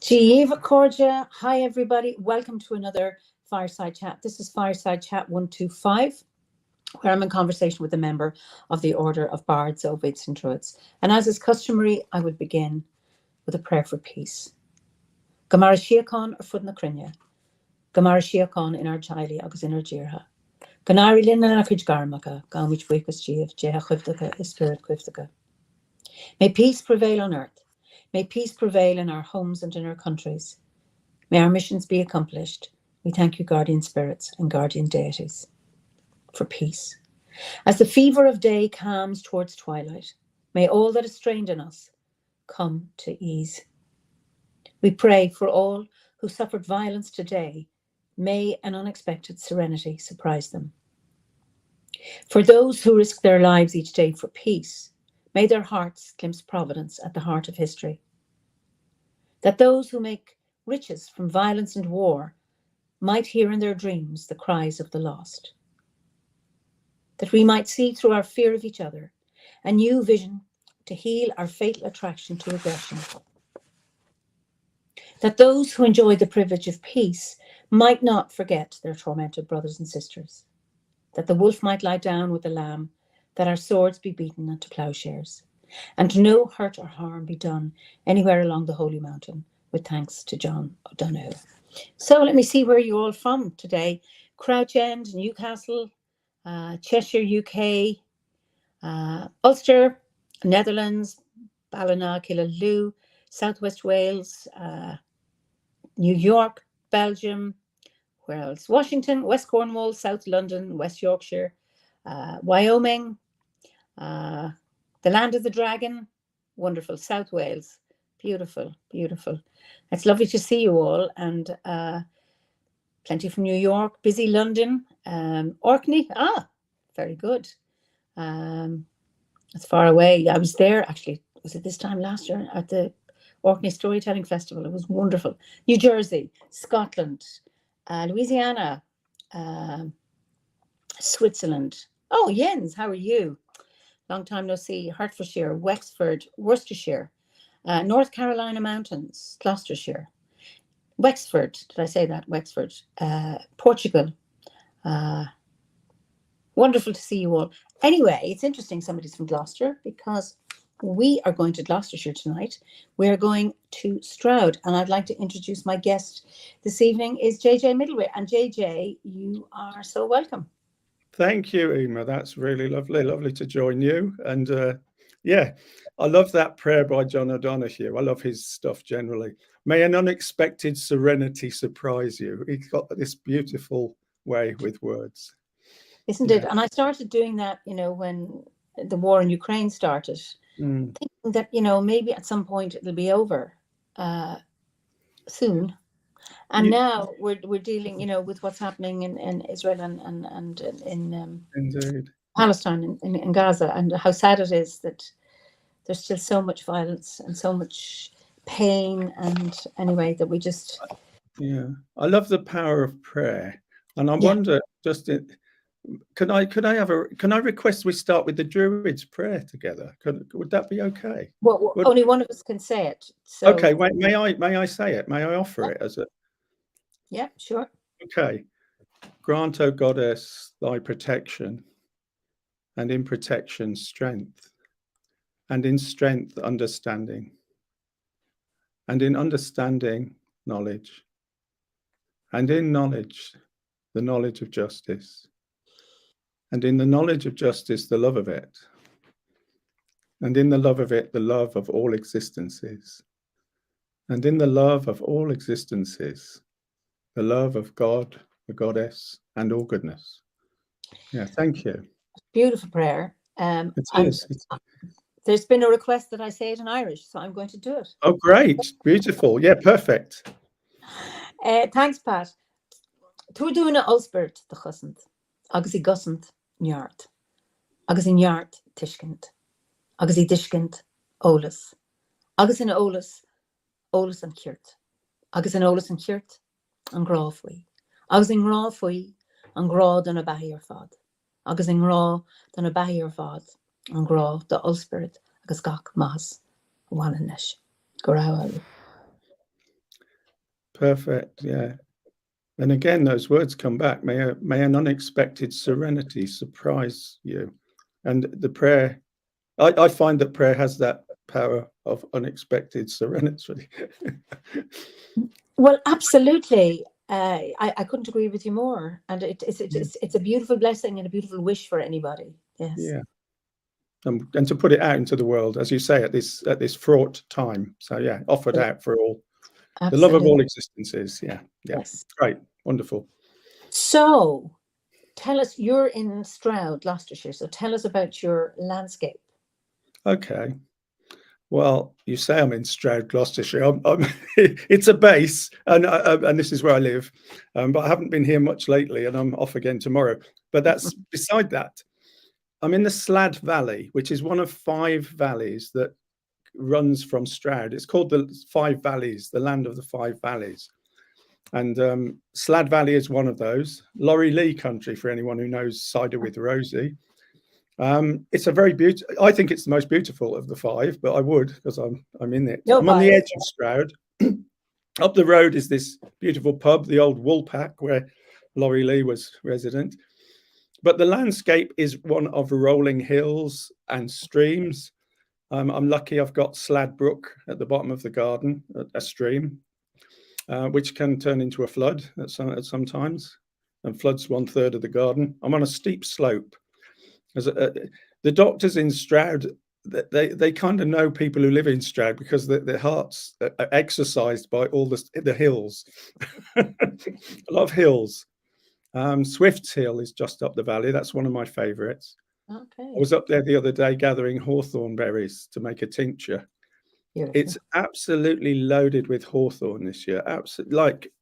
Gieva Cordia. Hi, everybody. Welcome to another Fireside Chat. This is Fireside Chat 125, where I'm in conversation with a member of the Order of Bards, Ovids and Druids. And as is customary, I would begin with a prayer for peace. Gamara Shiakon or Fud na Crinne. Gamara Shiakon in our Chili, agus in our Jirha. Ganari Lina Nakij Garmaka, Gamwich Wikas Jeev, Jeha Kwifdaka, Spirit Kwifdaka. May peace prevail on earth. May peace prevail in our homes and in our countries. May our missions be accomplished. We thank you, guardian spirits and guardian deities, for peace. As the fever of day calms towards twilight, may all that is strained in us come to ease. We pray for all who suffered violence today. May an unexpected serenity surprise them. For those who risk their lives each day for peace, may their hearts glimpse providence at the heart of history. That those who make riches from violence and war might hear in their dreams the cries of the lost. That we might see through our fear of each other a new vision to heal our fatal attraction to aggression. That those who enjoy the privilege of peace might not forget their tormented brothers and sisters. That the wolf might lie down with the lamb, that our swords be beaten into plowshares, and no hurt or harm be done anywhere along the Holy Mountain, with thanks to John O'Donoghue. So let me see where you're all from today. Crouch End, Newcastle, Cheshire, UK, Ulster, Netherlands, Ballina, Killaloe, Southwest Wales, New York, Belgium, where else? Washington, West Cornwall, South London, West Yorkshire, Wyoming, the Land of the Dragon, wonderful, South Wales, beautiful, beautiful. It's lovely to see you all, and plenty from New York, busy London, Orkney, very good. It's far away. I was there, actually, was it this time last year, at the Orkney Storytelling Festival. It was wonderful. New Jersey, Scotland, Louisiana, Switzerland. Oh, Jens, how are you? Long time no see. Hertfordshire, Wexford, Worcestershire, North Carolina Mountains, Gloucestershire, Wexford. Did I say that? Wexford, Portugal. Wonderful to see you all. Anyway, it's interesting somebody's from Gloucester, because we are going to Gloucestershire tonight. We're going to Stroud, and I'd like to introduce my guest this evening is JJ Middleway. And JJ, you are so welcome. Thank you, Eimear. That's really lovely. Lovely to join you. And yeah, I love that prayer by John O'Donoghue. I love his stuff generally. May an unexpected serenity surprise you. He's got this beautiful way with words. Isn't it? And I started doing that, when the war in Ukraine started, thinking that, maybe at some point it'll be over soon. And now we're dealing, with what's happening in Israel and in Palestine, in Gaza, and how sad it is that there's still so much violence and so much pain. And anyway, that we just... Yeah, I love the power of prayer. And I wonder, can I request we start with the Druids' prayer together? Would that be okay? Well, only one of us can say it. So... Okay, wait, may I say it? May I offer it as a... Yeah, sure. Okay. Grant, O Goddess, thy protection, and in protection strength, and in strength understanding, and in understanding knowledge, and in knowledge the knowledge of justice, and in the knowledge of justice the love of it, and in the love of it the love of all existences, and in the love of all existences the love of God, the Goddess, and all goodness. Yeah, thank you. Beautiful prayer. It is. There's been a request that I say it in Irish, so I'm going to do it. Oh, great. Beautiful. Yeah, perfect. Thanks, Pat. Tuaidúna Ulspert the chusant, agus I gusant Nyart, agus I Nyart Tishkint, agus I Dishkint Olas, agus in Olas an Kirt, agus in Olas an Kirt an Grá faoi, agus in Grá faoi an Grá don a Bahir fad, agus in Grá don a Bahir fad an Grá the Ulspert agus gach mas Wananesh. Go raibh. Perfect. Yeah. And again, those words come back. May an unexpected serenity surprise you. And the prayer, I find that prayer has that power of unexpected serenity. Well, absolutely. I couldn't agree with you more. And it's a beautiful blessing and a beautiful wish for anybody. Yes. Yeah. And to put it out into the world, as you say, at this fraught time. So yeah, offered out for all. Absolutely. The love of all existences. Yeah. Yeah. Yes. Great. Wonderful. So tell us, you're in Stroud, Gloucestershire. So tell us about your landscape. Okay. Well, you say I'm in Stroud, Gloucestershire. It's a base, and this is where I live. But I haven't been here much lately, and I'm off again tomorrow. But that's beside that. I'm in the Slad Valley, which is one of 5 valleys that runs from Stroud. It's called the 5 Valleys, the land of the 5 valleys. And Slad Valley is one of those. Laurie Lee country, for anyone who knows Cider with Rosie. It's a very beautiful. I think it's the most beautiful of the 5, but I would, because I'm in it. I'm on the edge of Stroud. Up the road is this beautiful pub, the old Woolpack, where Laurie Lee was resident. But the landscape is one of rolling hills and streams. I'm lucky I've got Slad Brook at the bottom of the garden, a stream, which can turn into a flood at sometimes, and floods 1/3 of the garden. I'm on a steep slope. The doctors in Stroud, they kind of know people who live in Stroud because their hearts are exercised by all the hills. A lot of hills. Swift's Hill is just up the valley. That's one of my favourites. Okay. I was up there the other day gathering hawthorn berries to make a tincture. Beautiful. It's absolutely loaded with hawthorn this year. Absolutely, like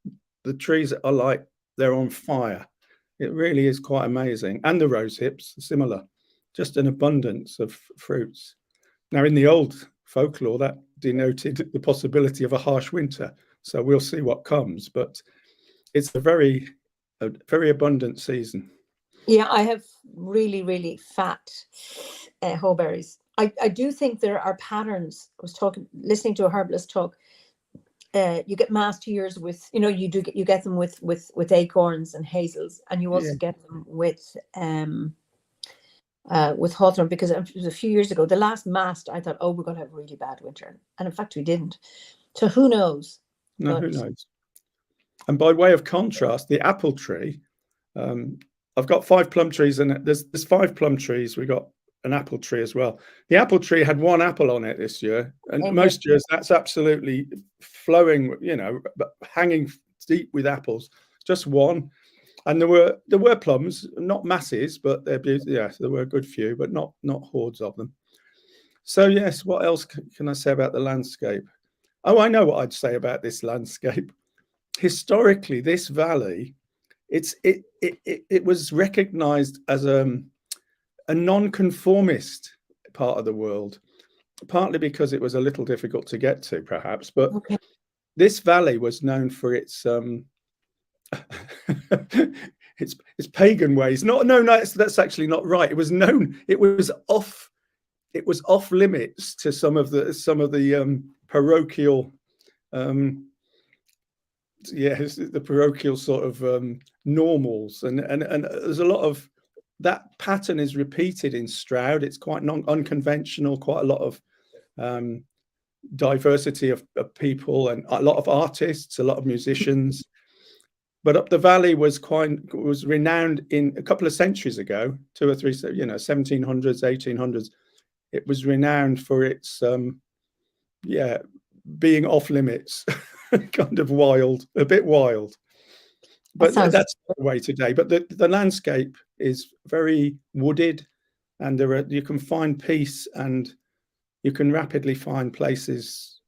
the trees are like they're on fire. It really is quite amazing. And the rose hips, similar, just an abundance of fruits. Now, in the old folklore, that denoted the possibility of a harsh winter. So we'll see what comes. But it's a very abundant season. Yeah, I have really, really fat hawberries. I do think there are patterns. I was listening to a herbalist talk. You get masked ears with, you get them with acorns and hazels, and you also get them with hawthorn, because it was a few years ago. The last mast, I thought, oh, we're going to have a really bad winter, and in fact, we didn't. So who knows? No, who knows? And by way of contrast, the apple tree. I've got 5 plum trees, and there's 5 plum trees. We got an apple tree as well. The apple tree had 1 apple on it this year, and most years that's absolutely flowing, hanging deep with apples. Just 1, and there were plums, not masses, but they're beautiful. Yes, there were a good few, but not hordes of them. So yes, what else can I say about the landscape? Oh, I know what I'd say about this landscape. Historically, this valley, it was recognized as a non-conformist part of the world, partly because it was a little difficult to get to, perhaps. But this valley was known for its its pagan ways. No, that's actually not right. It was known. It was off limits to some of the parochial. The parochial sort of normals, and there's a lot of that pattern is repeated in Stroud. It's quite unconventional, quite a lot of diversity of people, and a lot of artists, a lot of musicians. But up the valley was renowned in a couple of centuries ago, 2 or 3, 1700s, 1800s. It was renowned for its being off limits. Kind of wild, a bit wild, but that's the way today. But the landscape is very wooded, and you can find peace, and you can rapidly find places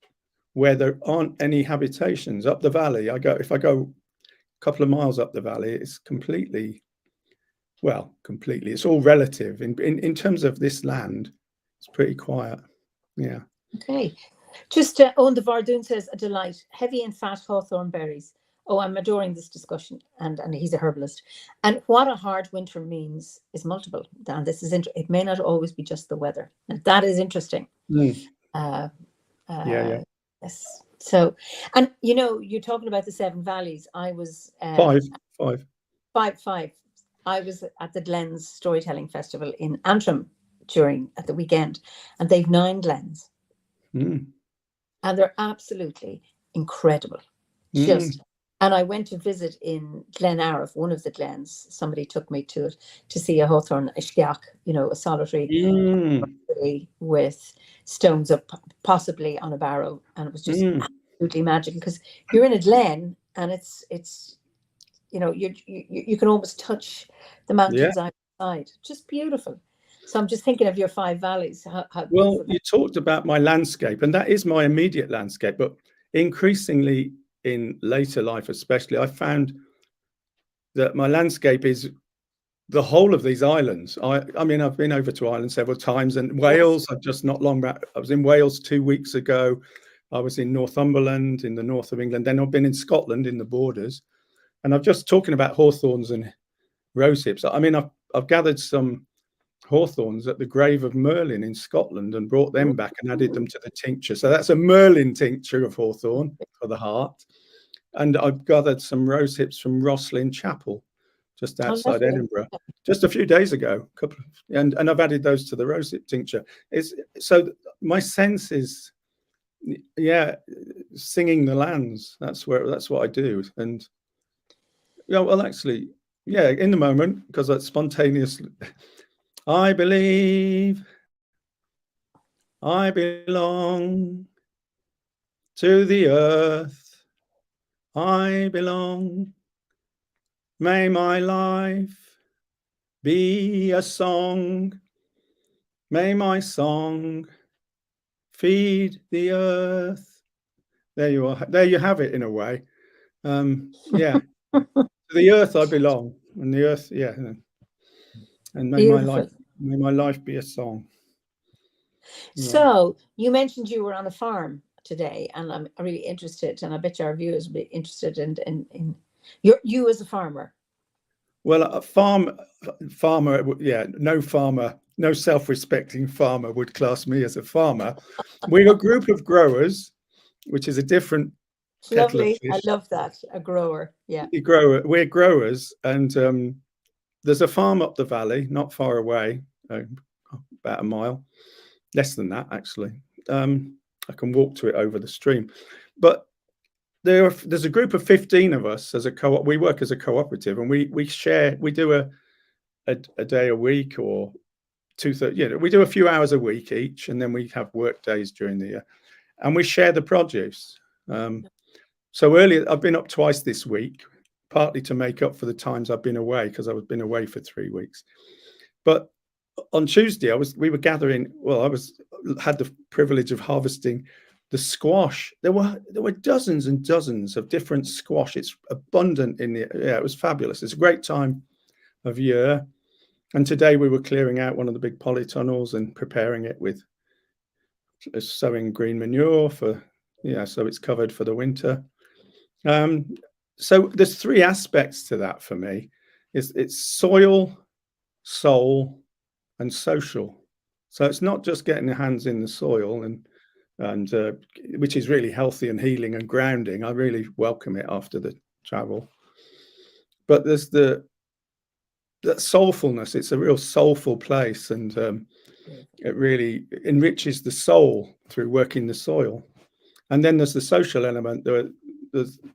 where there aren't any habitations. Up the valley, if I go a couple of miles up the valley, it's completely, it's all relative. In terms of this land, it's pretty quiet. Yeah. Okay. Just Owen de Vardoon says, a delight, heavy and fat hawthorn berries. Oh, I'm adoring this discussion, and he's a herbalist. And what a hard winter means is multiple. And this is it may not always be just the weather, and that is interesting. Yes. So, and you're talking about the Seven Valleys. I was Five. five. I was at the Glens Storytelling Festival in Antrim at the weekend, and they've 9 glens, and they're absolutely incredible. Just, and I went to visit in Glen Arif, one of the glens. Somebody took me to it to see a hawthorn ishkiach, a solitary with stones up, possibly on a barrow, and it was just absolutely magical because you're in a glen and it's you can almost touch the mountains outside. Just beautiful. So I'm just thinking of your 5 valleys. How well, you talked about my landscape, and that is my immediate landscape, but increasingly in later life especially, I found that my landscape is the whole of these islands. I mean, I've been over to Ireland several times, and Wales, I've just not long back. I was in Wales 2 weeks ago. I was in Northumberland in the north of England. Then I've been in Scotland in the borders. And I'm just talking about hawthorns and rosehips. I mean, I've gathered some hawthorns at the grave of Merlin in Scotland and brought them back and added them to the tincture. So that's a Merlin tincture of hawthorn for the heart. And I've gathered some rosehips from Rosslyn Chapel, just outside Edinburgh, just a few days ago. And I've added those to the rosehip tincture. So my sense is, singing the lands. That's what I do. And well, actually, in the moment, because that's spontaneous. I believe I belong to the earth. I belong. May my life be a song. May my song feed the earth. There you are. There you have it in a way. To the earth I belong, and the earth, and may my life be a song. So you mentioned you were on a farm today, and I'm really interested, and I bet our viewers will be interested in you as a farmer. Well, a farmer, no self-respecting farmer would class me as a farmer. We're a group of growers, which is a different kettle of fish. I love that, a grower. Yeah, we're growers, and there's a farm up the valley, not far away, about a mile, less than that actually. I can walk to it over the stream, but there's a group of 15 of us as a co-op. We work as a cooperative, and we do a day a week or 2-3. We do a few hours a week each, and then we have work days during the year, and we share the produce. So earlier, I've been up twice this week, partly to make up for the times I've been away, because I've been away for 3 weeks. But on Tuesday, we were gathering. Well, I had the privilege of harvesting the squash. There were dozens and dozens of different squash. It's abundant it was fabulous. It's a great time of year. And today we were clearing out one of the big polytunnels and preparing it with sowing green manure so it's covered for the winter. So there's 3 aspects to that for me. It's soil, soul, and social. So it's not just getting your hands in the soil and which is really healthy and healing and grounding. I really welcome it after the travel. But there's that soulfulness. It's a real soulful place, and it really enriches the soul through working the soil. And then there's the social element.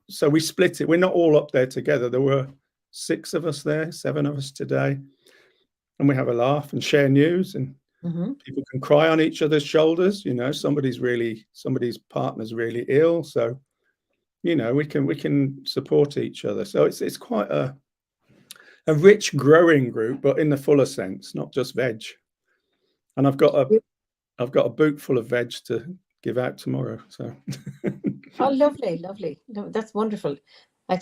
So we split it. We're not all up there together. There were 6 of us there, 7 of us today, and we have a laugh and share news, and people can cry on each other's shoulders. Somebody's partner's really ill, so we can support each other. So it's quite a rich growing group, but in the fuller sense, not just veg. And I've got a boot full of veg to give out tomorrow. So oh, lovely. No, that's wonderful.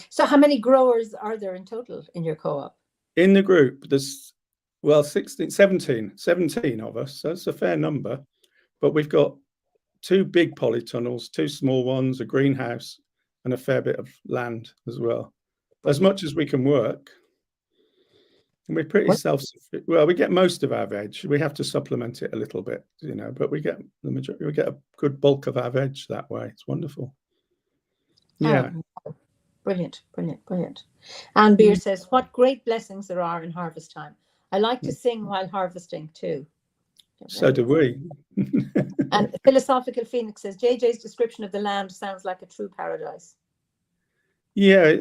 So how many growers are there in total in your co-op? In the group, there's 17 of us, so it's a fair number. But we've got 2 big polytunnels, 2 small ones, a greenhouse, and a fair bit of land as well. As much as we can work. And we're pretty self-sufficient. Well, we get most of our veg. We have to supplement it a little bit, but we get the majority. We get a good bulk of our veg that way. It's wonderful. Yeah. Brilliant, brilliant, brilliant. And Beer says, what great blessings there are in harvest time. I like to sing while harvesting too. So do we. And Philosophical Phoenix says, JJ's description of the land sounds like a true paradise. Yeah,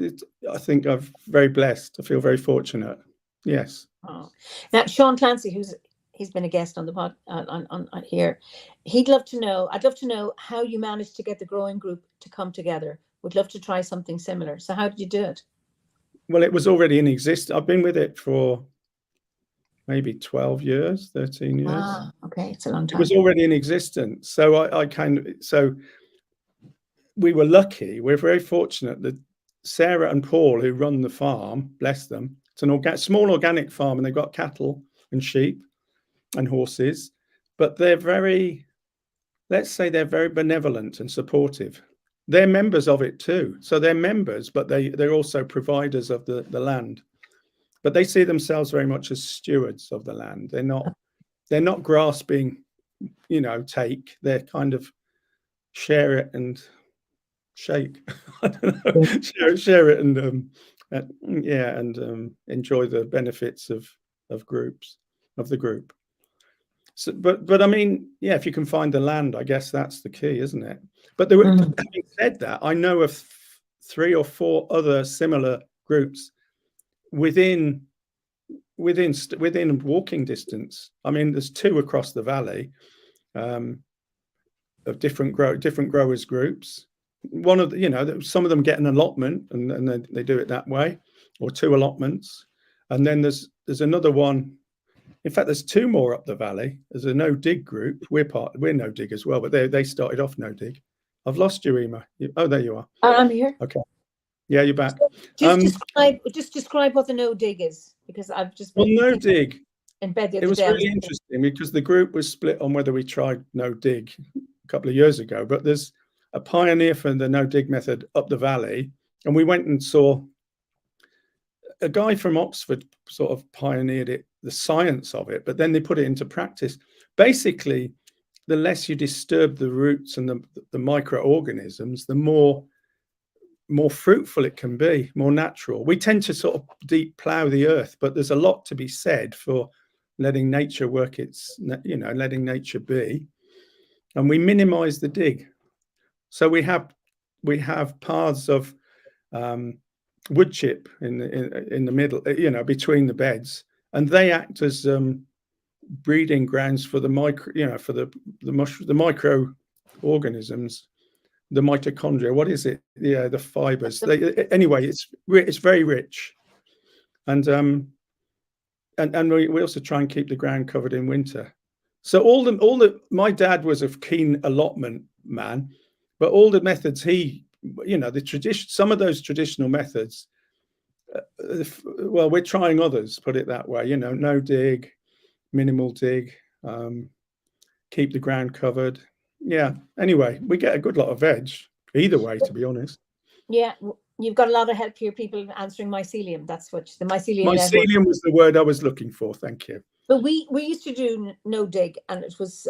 I think I'm very blessed. I feel very fortunate. Yes. Oh. Now, Sean Clancy, he's been a guest on the pod on here. I'd love to know how you managed to get the growing group to come together. Would love to try something similar. So how did you do it? Well, it was already in existence. I've been with it for maybe 12 years, 13 years. Ah, okay, it's a long time. It was already in existence. So so we were lucky. We're very fortunate that Sarah and Paul, who run the farm, bless them, it's an small organic farm, and they've got cattle and sheep and horses, but they're very, let's say they're very benevolent and supportive. They're members of it too. So they're members, but they're also providers of the land. But they see themselves very much as stewards of the land. They're not grasping, take. They're kind of share it and shake. I don't know. share it and enjoy the benefits of the group. So, but I mean, yeah, if you can find the land, I guess that's the key, isn't it? But having said that, I know of 3 or 4 other similar groups within walking distance. I mean, there's 2 across the valley of different growers groups. One of some of them get an allotment and they do it that way, or 2 allotments, and then there's another one. In fact, there's 2 more up the valley. There's a no dig group. We're no dig as well, but they started off no dig. I've lost you, Eimear. Oh, there you are. I'm here. Okay. Yeah, you're back. Just describe what the no dig is, because I've just been no dig in bed the other it was day. really interesting because the group was split on whether we tried no dig a couple of years ago, but there's a pioneer for the no dig method up the valley, and we went and saw a guy from Oxford sort of pioneered it, the science of it, but then they put it into practice. Basically, the less you disturb the roots and the microorganisms, the more fruitful it can be, more natural. We tend to sort of deep plow the earth, but there's a lot to be said for letting nature work letting nature be. And we minimize the dig. So we have paths of wood chip in the middle, between the beds, and they act as breeding grounds for the microorganisms, the mitochondria. What is it? Yeah, the fibers. Anyway, it's very rich, and we also try and keep the ground covered in winter. So my dad was a keen allotment man, but all the methods some of those traditional methods, well, we're trying others, put it that way, no dig, minimal dig, keep the ground covered. Yeah. Anyway, we get a good lot of veg either way, to be honest. Yeah, you've got a lot of help here, people answering mycelium. That's what the mycelium. Mycelium was the word I was looking for. Thank you. But we used to do no dig, and it was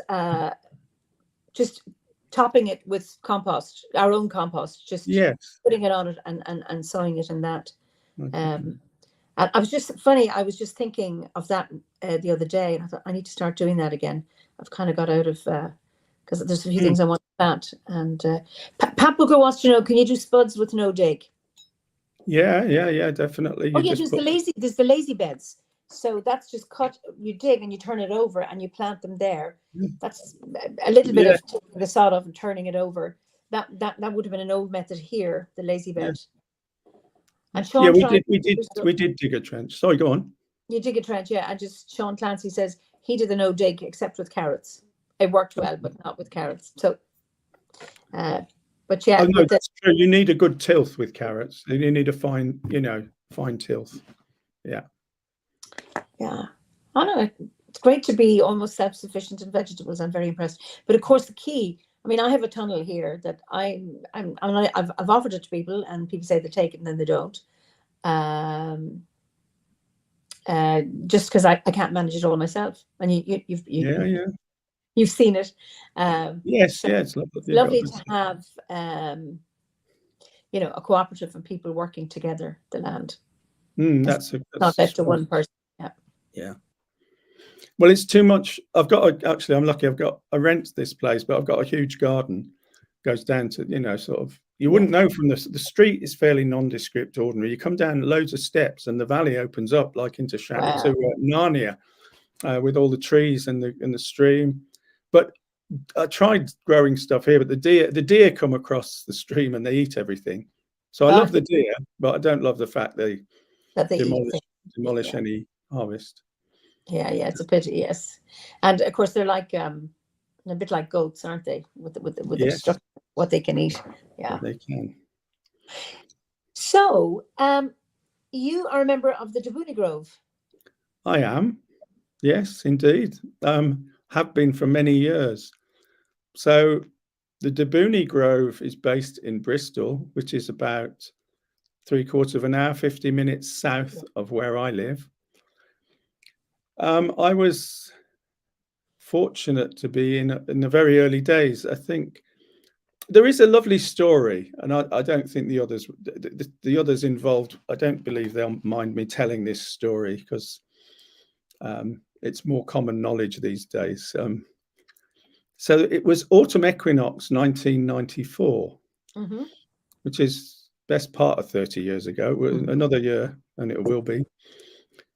just topping it with compost, our own compost, just putting it on it and sowing it in that. Okay. And I was just thinking of that the other day, and I thought I need to start doing that again. I've kind of got out of because there's a few things I want to plant. And Pat Booker wants to know, can you do spuds with no dig? Yeah, definitely. There's the lazy beds. So that's just you dig and you turn it over and you plant them there. That's a little bit of taking the sod off and turning it over. That would have been an old method here, the lazy bed. And Sean, we did dig a trench. Sorry, go on. You dig a trench, yeah. And just Sean Clancy says he did the no dig except with carrots. It worked well, but not with carrots. So, but yeah. Oh, no, that's true. You need a good tilth with carrots. You need a fine tilth. Yeah. Yeah. I know. It's great to be almost self-sufficient in vegetables. I'm very impressed. But of course, the key. I mean, I have a tunnel here that I've offered it to people, and people say they take it and then they don't. Just because I can't manage it all myself, and you've seen it. Yes, it's lovely to have you know, a cooperative and people working together the land. That's not left to one person. Yeah. Well, it's too much. Actually, I'm lucky. I rent this place, but I've got a huge garden. Goes down to, you know, sort of, you wouldn't know from the street is fairly nondescript, ordinary. You come down loads of steps and the valley opens up like into Narnia, with all the trees and the stream. But I tried growing stuff here, but the deer come across the stream and they eat everything. So I love the deer, but I don't love the fact they demolish any harvest. Yeah, it's a pity, yes. And of course, they're like a bit like goats, aren't they? With the structure, what they can eat. Yeah, they can. So, you are a member of the Deoni Grove. I am. Yes, indeed. Have been for many years. So the Deoni Grove is based in Bristol, which is about 3/4 of an hour, 50 minutes south of where I live. I was fortunate to be in the very early days. I think there is a lovely story, and I don't think the others involved, I don't believe they'll mind me telling this story, because it's more common knowledge these days. So it was autumn equinox 1994, which is best part of 30 years ago. Another year and it will be.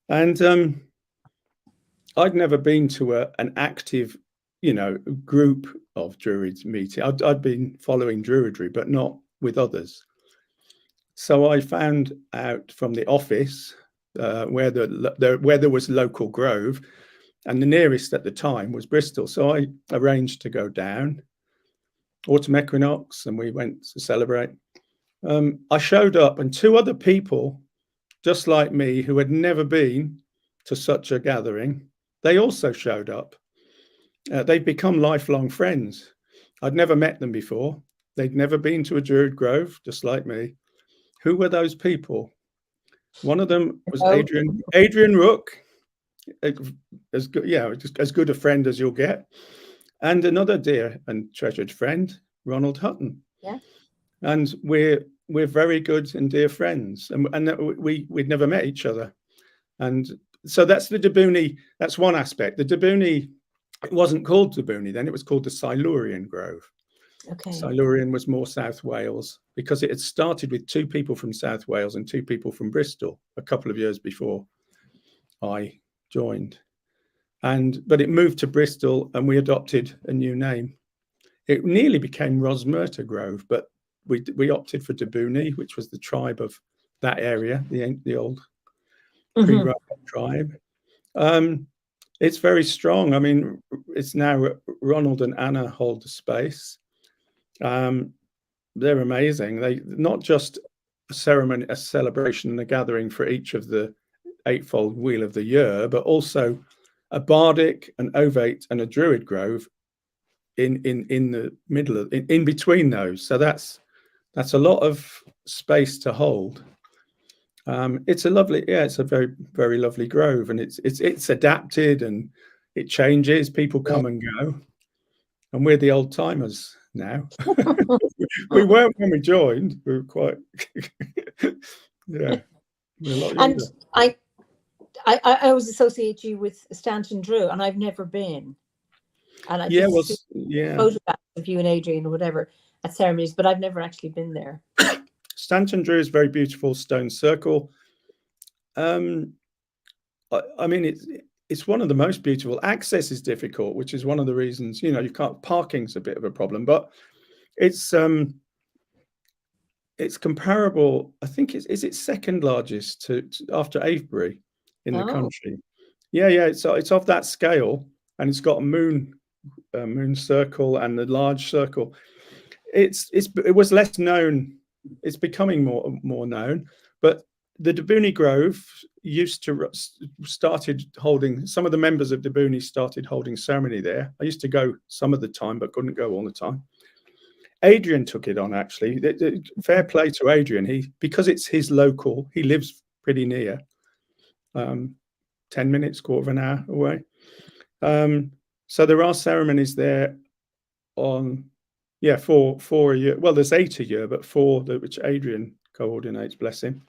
And I'd never been to an active, you know, group of druids meeting. I'd been following druidry, but not with others. So I found out from the office where there was local grove, and the nearest at the time was Bristol. So I arranged to go down, autumn equinox, and we went to celebrate. I showed up, and two other people, just like me, who had never been to such a gathering, they also showed up. They'd become lifelong friends. I'd never met them before. They'd never been to a druid grove, just like me. Who were those people? One of them was Adrian Rook, as good a friend as you'll get, and another dear and treasured friend, Ronald Hutton. Yeah. And we're very good and dear friends, and we'd never met each other. And so that's the Deoni. That's one aspect. The Deoni, it wasn't called Deoni then, it was called the Silurian Grove. Okay. Silurian was more South Wales, because it had started with 2 people from South Wales and 2 people from Bristol a couple of years before I joined. But it moved to Bristol and we adopted a new name. It nearly became Rosmerta Grove, but we opted for Deoni, which was the tribe of that area, the old pre-Roman tribe. It's very strong. I mean, it's now Ronald and Anna hold the space. They're amazing. They not just a ceremony, a celebration and a gathering for each of the 8-fold wheel of the year, but also a bardic, an ovate, and a druid grove in the middle of in between those. So that's a lot of space to hold. It's a lovely, it's a very, very lovely grove, and it's adapted and it changes. People come and go, and we're the old timers now. We weren't when we joined. We were quite, we're a lot younger. And I always associate you with Stanton Drew, and I've never been. And I just see photographs of you and Adrian or whatever at ceremonies, but I've never actually been there. Stanton Drew is very beautiful stone circle. I mean, it's one of the most beautiful. Access is difficult, which is one of the reasons, you know, you can't. Parking's a bit of a problem, but it's comparable. I think is it second largest to after Avebury in the country. Yeah. It's of that scale, and it's got a moon circle and a large circle. It was less known. It's becoming more known, but the Deoni Grove started holding. Some of the members of Deoni started holding ceremony there. I used to go some of the time, but couldn't go all the time. Adrian took it on, actually. Fair play to Adrian. Because it's his local. He lives pretty near, 10 minutes, quarter of an hour away. So there are ceremonies there on Yeah, four a year. Well, there's 8 a year, but 4 which Adrian coordinates, bless him,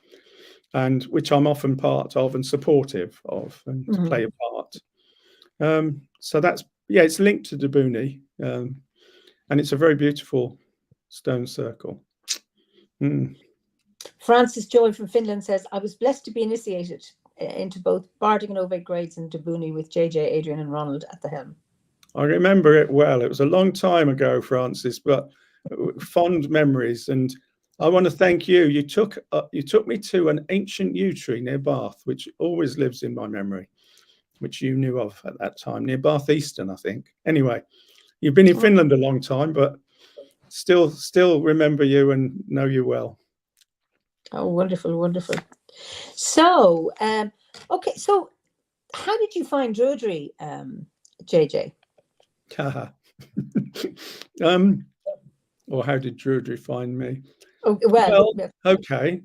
and which I'm often part of and supportive of and play a part. So that's, yeah, it's linked to Deoni, and it's a very beautiful stone circle. Francis Joy from Finland says, I was blessed to be initiated into both Bardic and Ovate grades in Deoni with JJ, Adrian and Ronald at the helm. I remember it well. It was a long time ago, Francis, but fond memories. And I want to thank you. You took me to an ancient yew tree near Bath, which always lives in my memory, which you knew of at that time, near Bath Eastern, I think. Anyway, you've been in Finland a long time, but still remember you and know you well. Oh, wonderful, wonderful. So, okay, so how did you find druidry, JJ? Or how did druidry find me? Oh, well, okay.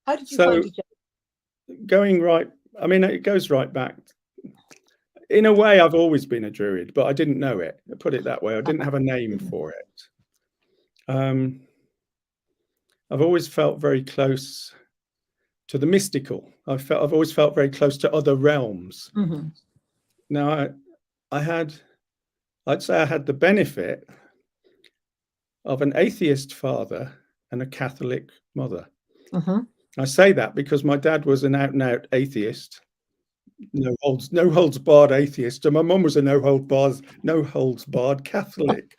How did you find each other? Going right, I mean, it goes right back. In a way, I've always been a druid, but I didn't know it. I put it that way. I didn't have a name for it. I've always felt very close to the mystical. I've always felt very close to other realms. Mm-hmm. Now, I'd say I had the benefit of an atheist father and a Catholic mother. Mm-hmm. I say that because my dad was an out-and-out atheist, no holds barred atheist, and my mum was a no holds barred Catholic.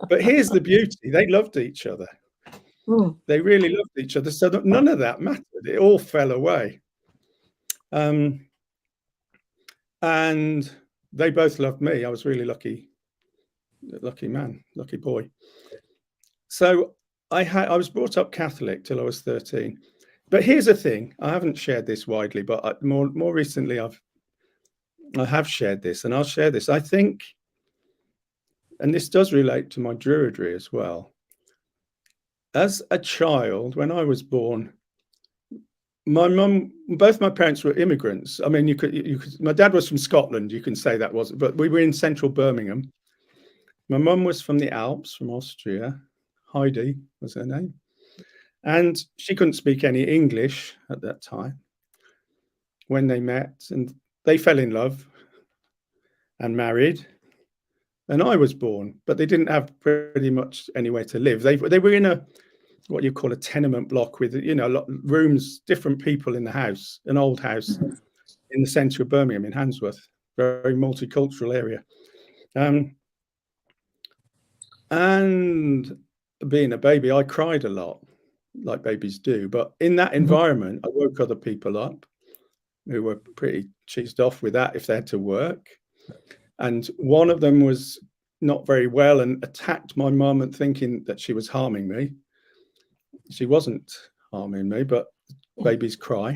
But here's the beauty: they loved each other. They really loved each other, so that none of that mattered. It all fell away. And they both loved me. I was really lucky man, lucky boy. So I was brought up Catholic till I was 13. But here's the thing: I haven't shared this widely, but more recently I have shared this, and I'll share this. I think, and this does relate to my druidry as well. As a child, when I was born, both my parents were immigrants. I mean, you could. My dad was from Scotland. You can say that wasn't, but we were in central Birmingham. My mum was from the Alps, from Austria. Heidi was her name, and she couldn't speak any English at that time. When they met, and they fell in love and married, and I was born, but they didn't have pretty much anywhere to live. They were in what you call a tenement block with, rooms, different people in the house, an old house in the centre of Birmingham in Handsworth, very multicultural area. And being a baby, I cried a lot, like babies do. But in that environment, I woke other people up who were pretty cheesed off with that if they had to work. And one of them was not very well and attacked my mum and thinking that she was harming me. She wasn't harming me, but babies cry.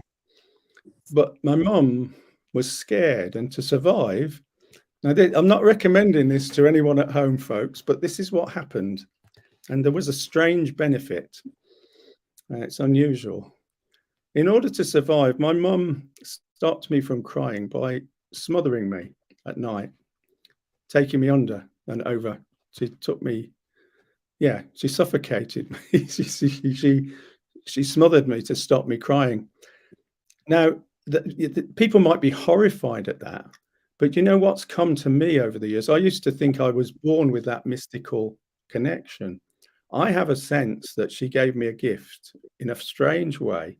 But my mum was scared, and to survive. Now, I'm not recommending this to anyone at home, folks, but this is what happened. And there was a strange benefit. It's unusual. In order to survive, my mum stopped me from crying by smothering me at night, taking me under and over. She took me, she suffocated me. she smothered me to stop me crying. Now, people might be horrified at that, but you know what's come to me over the years? I used to think I was born with that mystical connection. I have a sense that she gave me a gift in a strange way,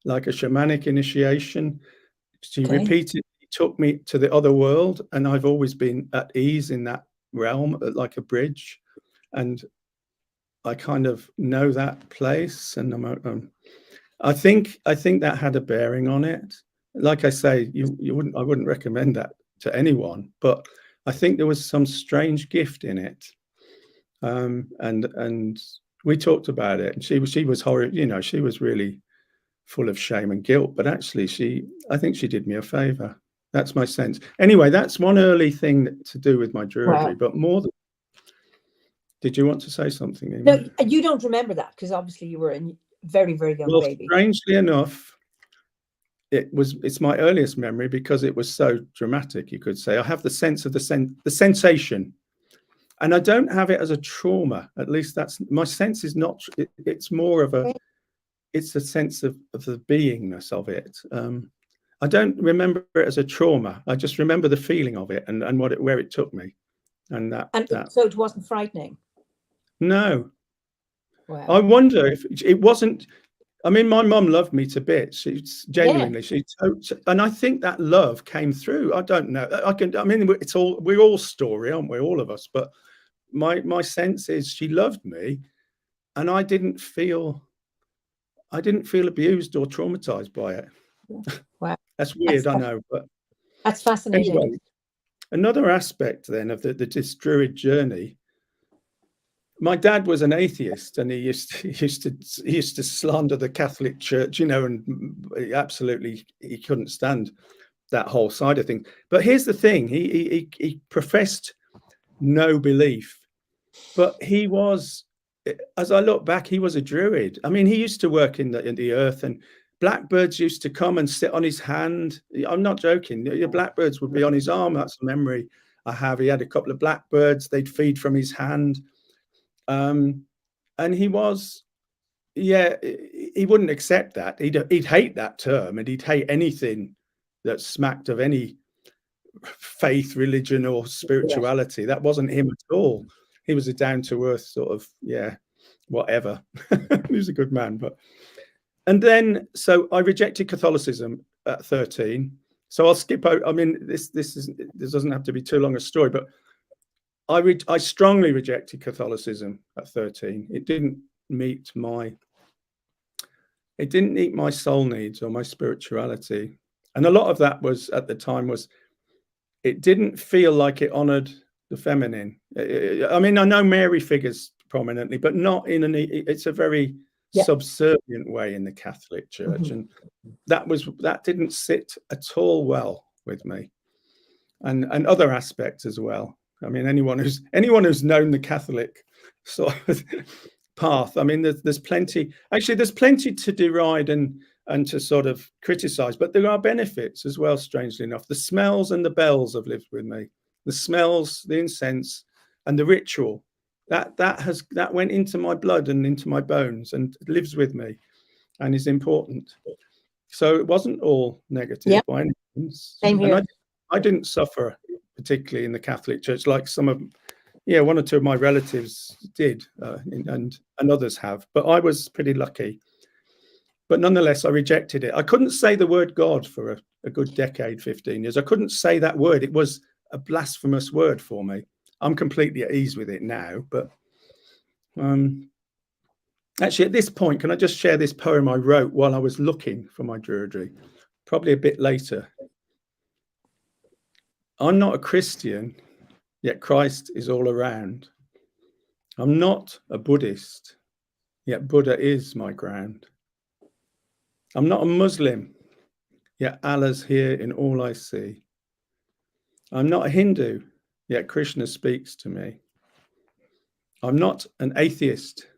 like a shamanic initiation. She repeatedly took me to the other world, and I've always been at ease in that realm, like a bridge. And I kind of know that place, and I think that had a bearing on it. Like I say, I wouldn't recommend that to anyone, but I think there was some strange gift in it. And we talked about it, and she was horrible. She was really full of shame and guilt, but actually I think she did me a favor. That's my sense. Anyway, that's one early thing to do with my druidry. Wow. But more than, did you want to say something, Eimear? No, you don't remember that because obviously you were a very, very young baby. Strangely enough, it's my earliest memory because it was so dramatic, you could say. I have the sense of the sensation And I don't have it as a trauma. At least that's my sense. Is not. It's more of a. It's a sense of the beingness of it. I don't remember it as a trauma. I just remember the feeling of it and where it took me. And so it wasn't frightening. No. Wow. I wonder if it wasn't. I mean, my mum loved me to bits. She's genuinely, and I think that love came through. I don't know. I mean, we're all story, aren't we? All of us. But my sense is she loved me, and I didn't feel abused or traumatized by it. Wow. That's weird, I know, but that's fascinating. Anyway, another aspect then of this druid journey. My dad was an atheist, and he used to slander the Catholic Church, and he couldn't stand that whole side of things. But here's the thing: he professed no belief, but he was, as I look back, he was a druid. I mean, he used to work in the earth, and blackbirds used to come and sit on his hand. I'm not joking. The blackbirds would be on his arm. That's a memory I have. He had a couple of blackbirds. They'd feed from his hand. And he was, he wouldn't accept that. He'd hate that term, and he'd hate anything that smacked of any faith, religion, or spirituality. That wasn't him at all. He was a down-to-earth sort of, whatever. He was a good man. And then, so I rejected Catholicism at 13. So I'll skip out. I mean, this doesn't have to be too long a story, but I strongly rejected Catholicism at 13. It didn't meet my soul needs or my spirituality. And a lot of that was, at the time, it didn't feel like it honored the feminine. I mean, I know Mary figures prominently, but not it's a very subservient way in the Catholic Church. And that didn't sit at all well with me. And other aspects as well. I mean, anyone who's known the Catholic sort of path, I mean, there's plenty to deride and to sort of criticize, but there are benefits as well, strangely enough. The smells and the bells have lived with me. The smells, the incense, and the ritual that went into my blood and into my bones and lives with me and is important. So it wasn't all negative by any means. Same here. And I didn't suffer particularly in the Catholic Church, like some of, one or two of my relatives did, and others have. But I was pretty lucky. But nonetheless, I rejected it. I couldn't say the word God for a good decade, 15 years. I couldn't say that word. It was a blasphemous word for me. I'm completely at ease with it now. But actually, at this point, can I just share this poem I wrote while I was looking for my druidry? Probably a bit later. I'm not a Christian, yet Christ is all around. I'm not a Buddhist, yet Buddha is my ground. I'm not a Muslim, yet Allah's here in all I see. I'm not a Hindu, yet Krishna speaks to me. I'm not an atheist,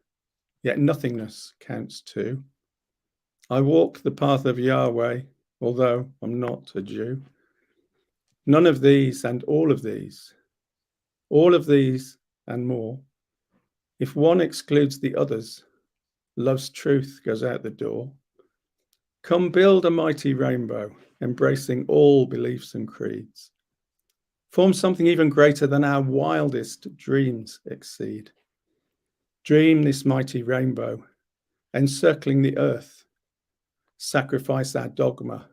yet nothingness counts too. I walk the path of Yahweh, although I'm not a Jew. None of these and all of these and more. If one excludes the others, love's truth goes out the door. Come build a mighty rainbow, embracing all beliefs and creeds. Form something even greater than our wildest dreams exceed. Dream this mighty rainbow, encircling the earth. Sacrifice our dogma,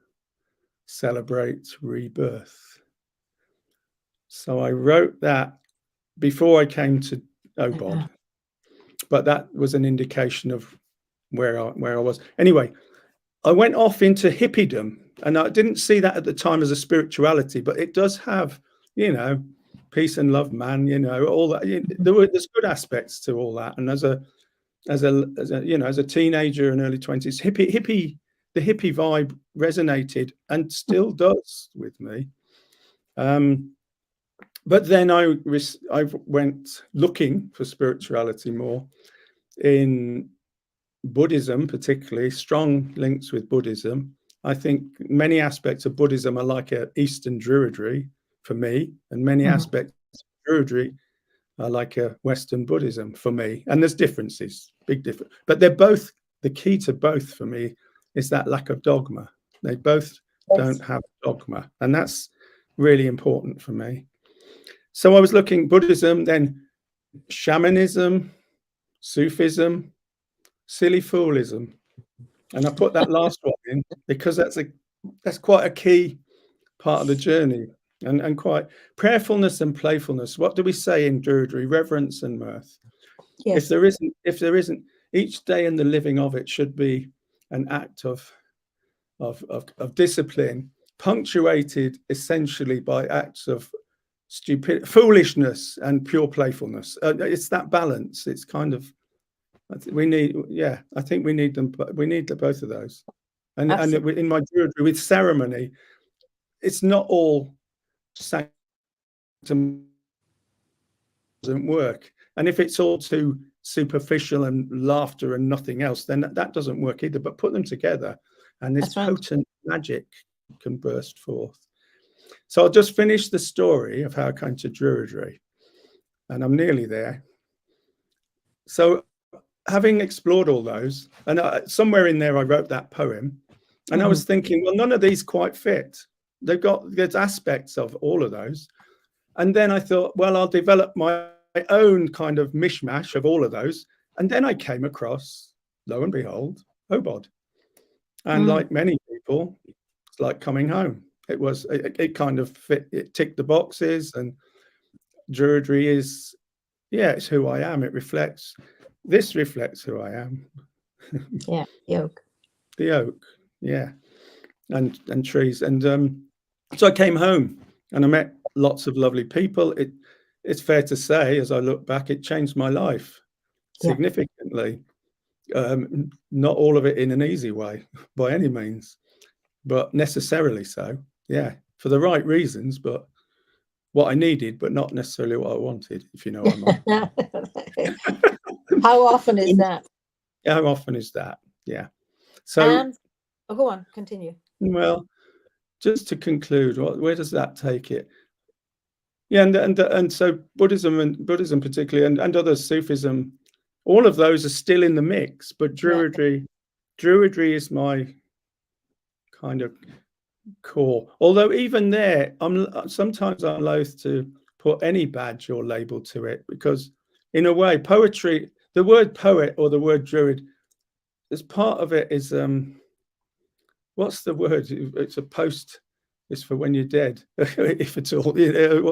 celebrate rebirth. So I wrote that before I came to Obod, but that was an indication of where I was. Anyway, I went off into hippiedom, and I didn't see that at the time as a spirituality, but it does have, peace and love, man, all that. There's good aspects to all that. And as a teenager in early 20s, the hippie vibe resonated and still does with me. But then I went looking for spirituality more in Buddhism, particularly strong links with Buddhism. I think many aspects of Buddhism are like Eastern druidry for me, and many aspects of druidry I like Western Buddhism for me. And there's differences, big difference. But they're both, the key to both for me is that lack of dogma. They both don't have dogma. And that's really important for me. So I was looking Buddhism, then shamanism, Sufism, silly foolism. And I put that last one in because that's quite a key part of the journey, and quite prayerfulness and playfulness. What do we say in druidry? Reverence and mirth. Yes. If there isn't, each day in the living of it should be an act of discipline, punctuated essentially by acts of foolishness and pure playfulness. It's that balance. It's kind of, I think we need them. We need both of those. And in my druidry with ceremony, it's not all sanctum doesn't work. And if it's all too superficial and laughter and nothing else, then that doesn't work either. But put them together, and this potent magic can burst forth. So I'll just finish the story of how I came to druidry, and I'm nearly there. So having explored all those, and somewhere in there I wrote that poem, and I was thinking, well, none of these quite fit. There's aspects of all of those. And then I thought, well, I'll develop my own kind of mishmash of all of those. And then I came across, lo and behold, Obod. And like many people, it's like coming home. It kind of fit, it ticked the boxes, and druidry is, it's who I am. This reflects who I am. Yeah, the oak, yeah. And trees. And so I came home and I met lots of lovely people. It's fair to say, as I look back, it changed my life significantly. Not all of it in an easy way by any means, but necessarily so. Yeah, for the right reasons, but what I needed, but not necessarily what I wanted, if you know what I mean. How often is that? How often is that? Yeah. So go on, continue. Well, just to conclude, where does that take it? Yeah, and so Buddhism particularly, and others, Sufism, all of those are still in the mix. But druidry is my kind of core. Although even there, sometimes I'm loath to put any badge or label to it, because in a way, poetry, the word poet or the word druid, as part of it is what's the word? It's a post. It's for when you're dead, if at all.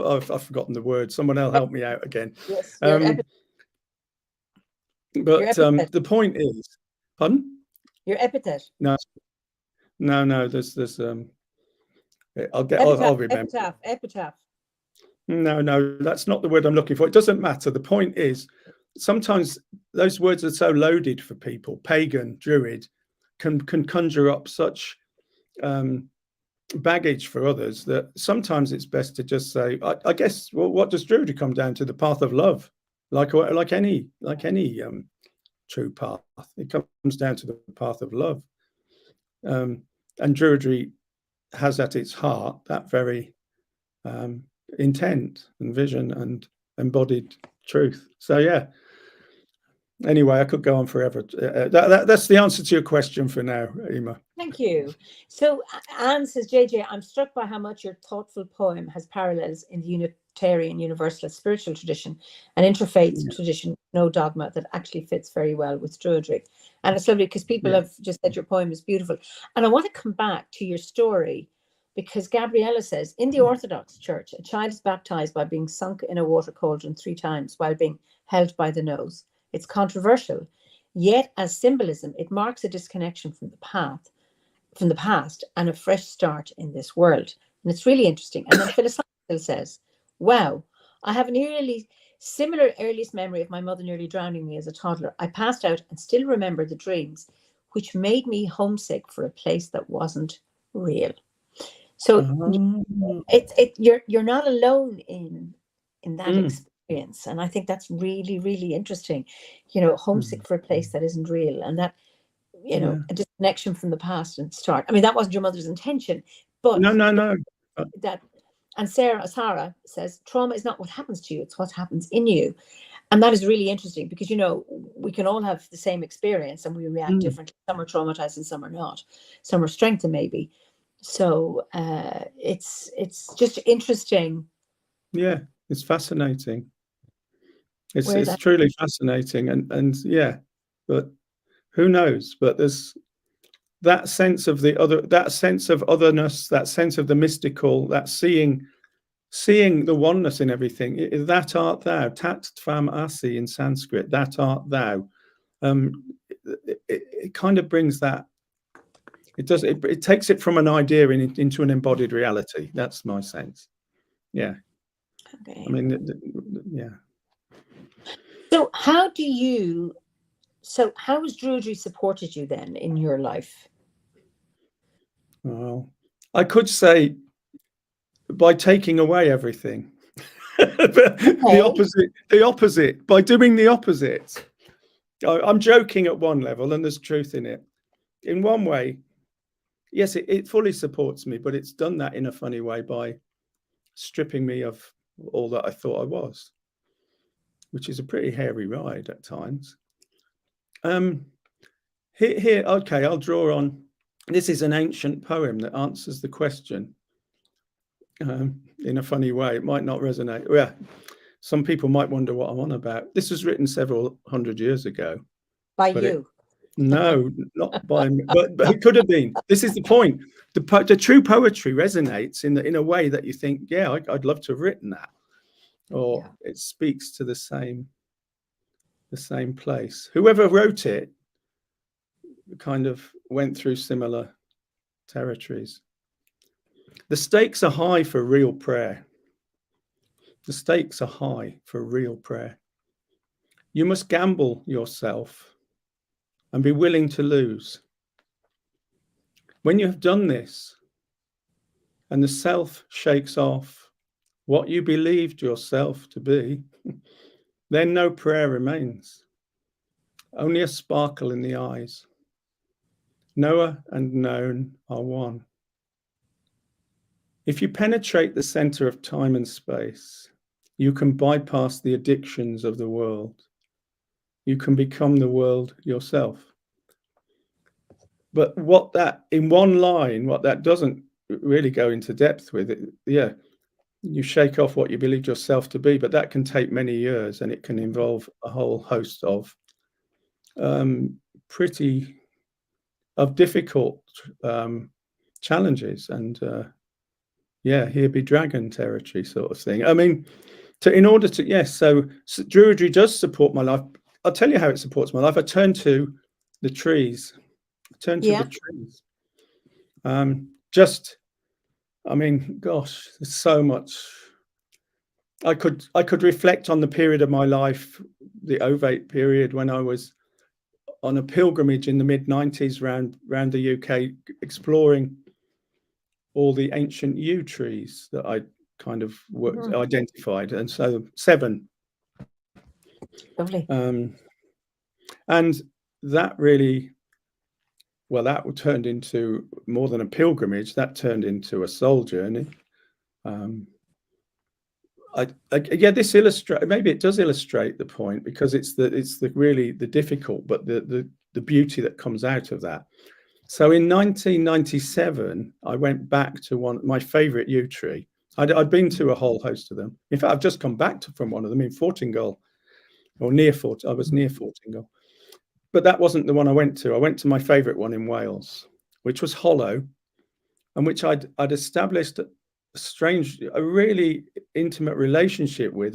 I've forgotten the word. Someone else help me out again. Yes. The point is, pardon? Your epithet. No. There's I'll remember. Epitaph. No, that's not the word I'm looking for. It doesn't matter. The point is, sometimes those words are so loaded for people. Pagan, druid, can conjure up such baggage for others that sometimes it's best to just say, I guess, well, what does druidry come down to? The path of love, like any true path. It comes down to the path of love, and druidry has at its heart that very intent and vision and embodied truth. So yeah. Anyway, I could go on forever. That's the answer to your question for now, Eimear. Thank you. So Anne says, JJ, I'm struck by how much your thoughtful poem has parallels in the Unitarian Universalist spiritual tradition and interfaith tradition, no dogma, that actually fits very well with druidry. And it's lovely because people have just said your poem is beautiful. And I want to come back to your story, because Gabriella says, in the Orthodox Church, a child is baptized by being sunk in a water cauldron 3 times while being held by the nose. It's controversial, yet as symbolism, it marks a disconnection from the past and a fresh start in this world. And it's really interesting. And then Philosophical says, wow, I have an eerily similar earliest memory of my mother nearly drowning me as a toddler. I passed out and still remember the dreams, which made me homesick for a place that wasn't real. So you're not alone in that experience. And I think that's really, really interesting. Homesick for a place that isn't real, and that, a disconnection from the past and start. I mean, that wasn't your mother's intention, but no. That And Sarah says, trauma is not what happens to you, it's what happens in you. And that is really interesting because, you know, we can all have the same experience and we react differently. Some are traumatized and some are not. Some are strengthened maybe. So it's just interesting. Yeah, it's fascinating. It's truly fascinating. And yeah, but who knows? But there's that sense of the other, that sense of otherness, that sense of the mystical, that seeing the oneness in everything. That art thou, tat tvam asi in Sanskrit, that art thou. It kind of brings that, it takes it from an idea into an embodied reality. That's my sense. Yeah. Okay. I mean, yeah. So how has druidry supported you then in your life? Well, I could say by taking away everything. But the opposite, by doing the opposite. I'm joking at one level, and there's truth in it. In one way, yes, it fully supports me, but it's done that in a funny way by stripping me of all that I thought I was, which is a pretty hairy ride at times. Here, okay, I'll draw on. This is an ancient poem that answers the question in a funny way. It might not resonate. Yeah, some people might wonder what I'm on about. This was written several hundred years ago. By you? No, not by me, but it could have been. This is the point. The true poetry resonates in a way that you think, yeah, I'd love to have written that, or it speaks to the same place. Whoever wrote it kind of went through similar territories. The stakes are high for real prayer. The stakes are high for real prayer. You must gamble yourself and be willing to lose. When you have done this, and the self shakes off what you believed yourself to be, then no prayer remains, only a sparkle in the eyes. Knower and known are one. If you penetrate the center of time and space, you can bypass the addictions of the world. You can become the world yourself. But in one line, what that doesn't really go into depth with, you shake off what you believed yourself to be, but that can take many years, and it can involve a whole host of difficult challenges, and here be dragon territory sort of thing. I mean, so druidry does support my life. I'll tell you how it supports my life. I turn to the trees. The trees. I mean, gosh, there's so much. I could reflect on the period of my life, the ovate period, when I was on a pilgrimage in the mid-90s around the UK, exploring all the ancient yew trees that I kind of identified, and so 7. Lovely. And that really, well, that turned into more than a pilgrimage. That turned into a soul journey. This illustrate, maybe it does illustrate the point, because it's the really the difficult, but the beauty that comes out of that. So in 1997, I went back to my favorite yew tree. I'd been to a whole host of them. In fact, I've just come back from one of them in Fortingall, or near Fort. I was near Fortingall, but that wasn't the one I went to. I went to my favorite one in Wales, which was hollow, and which I'd established a really intimate relationship with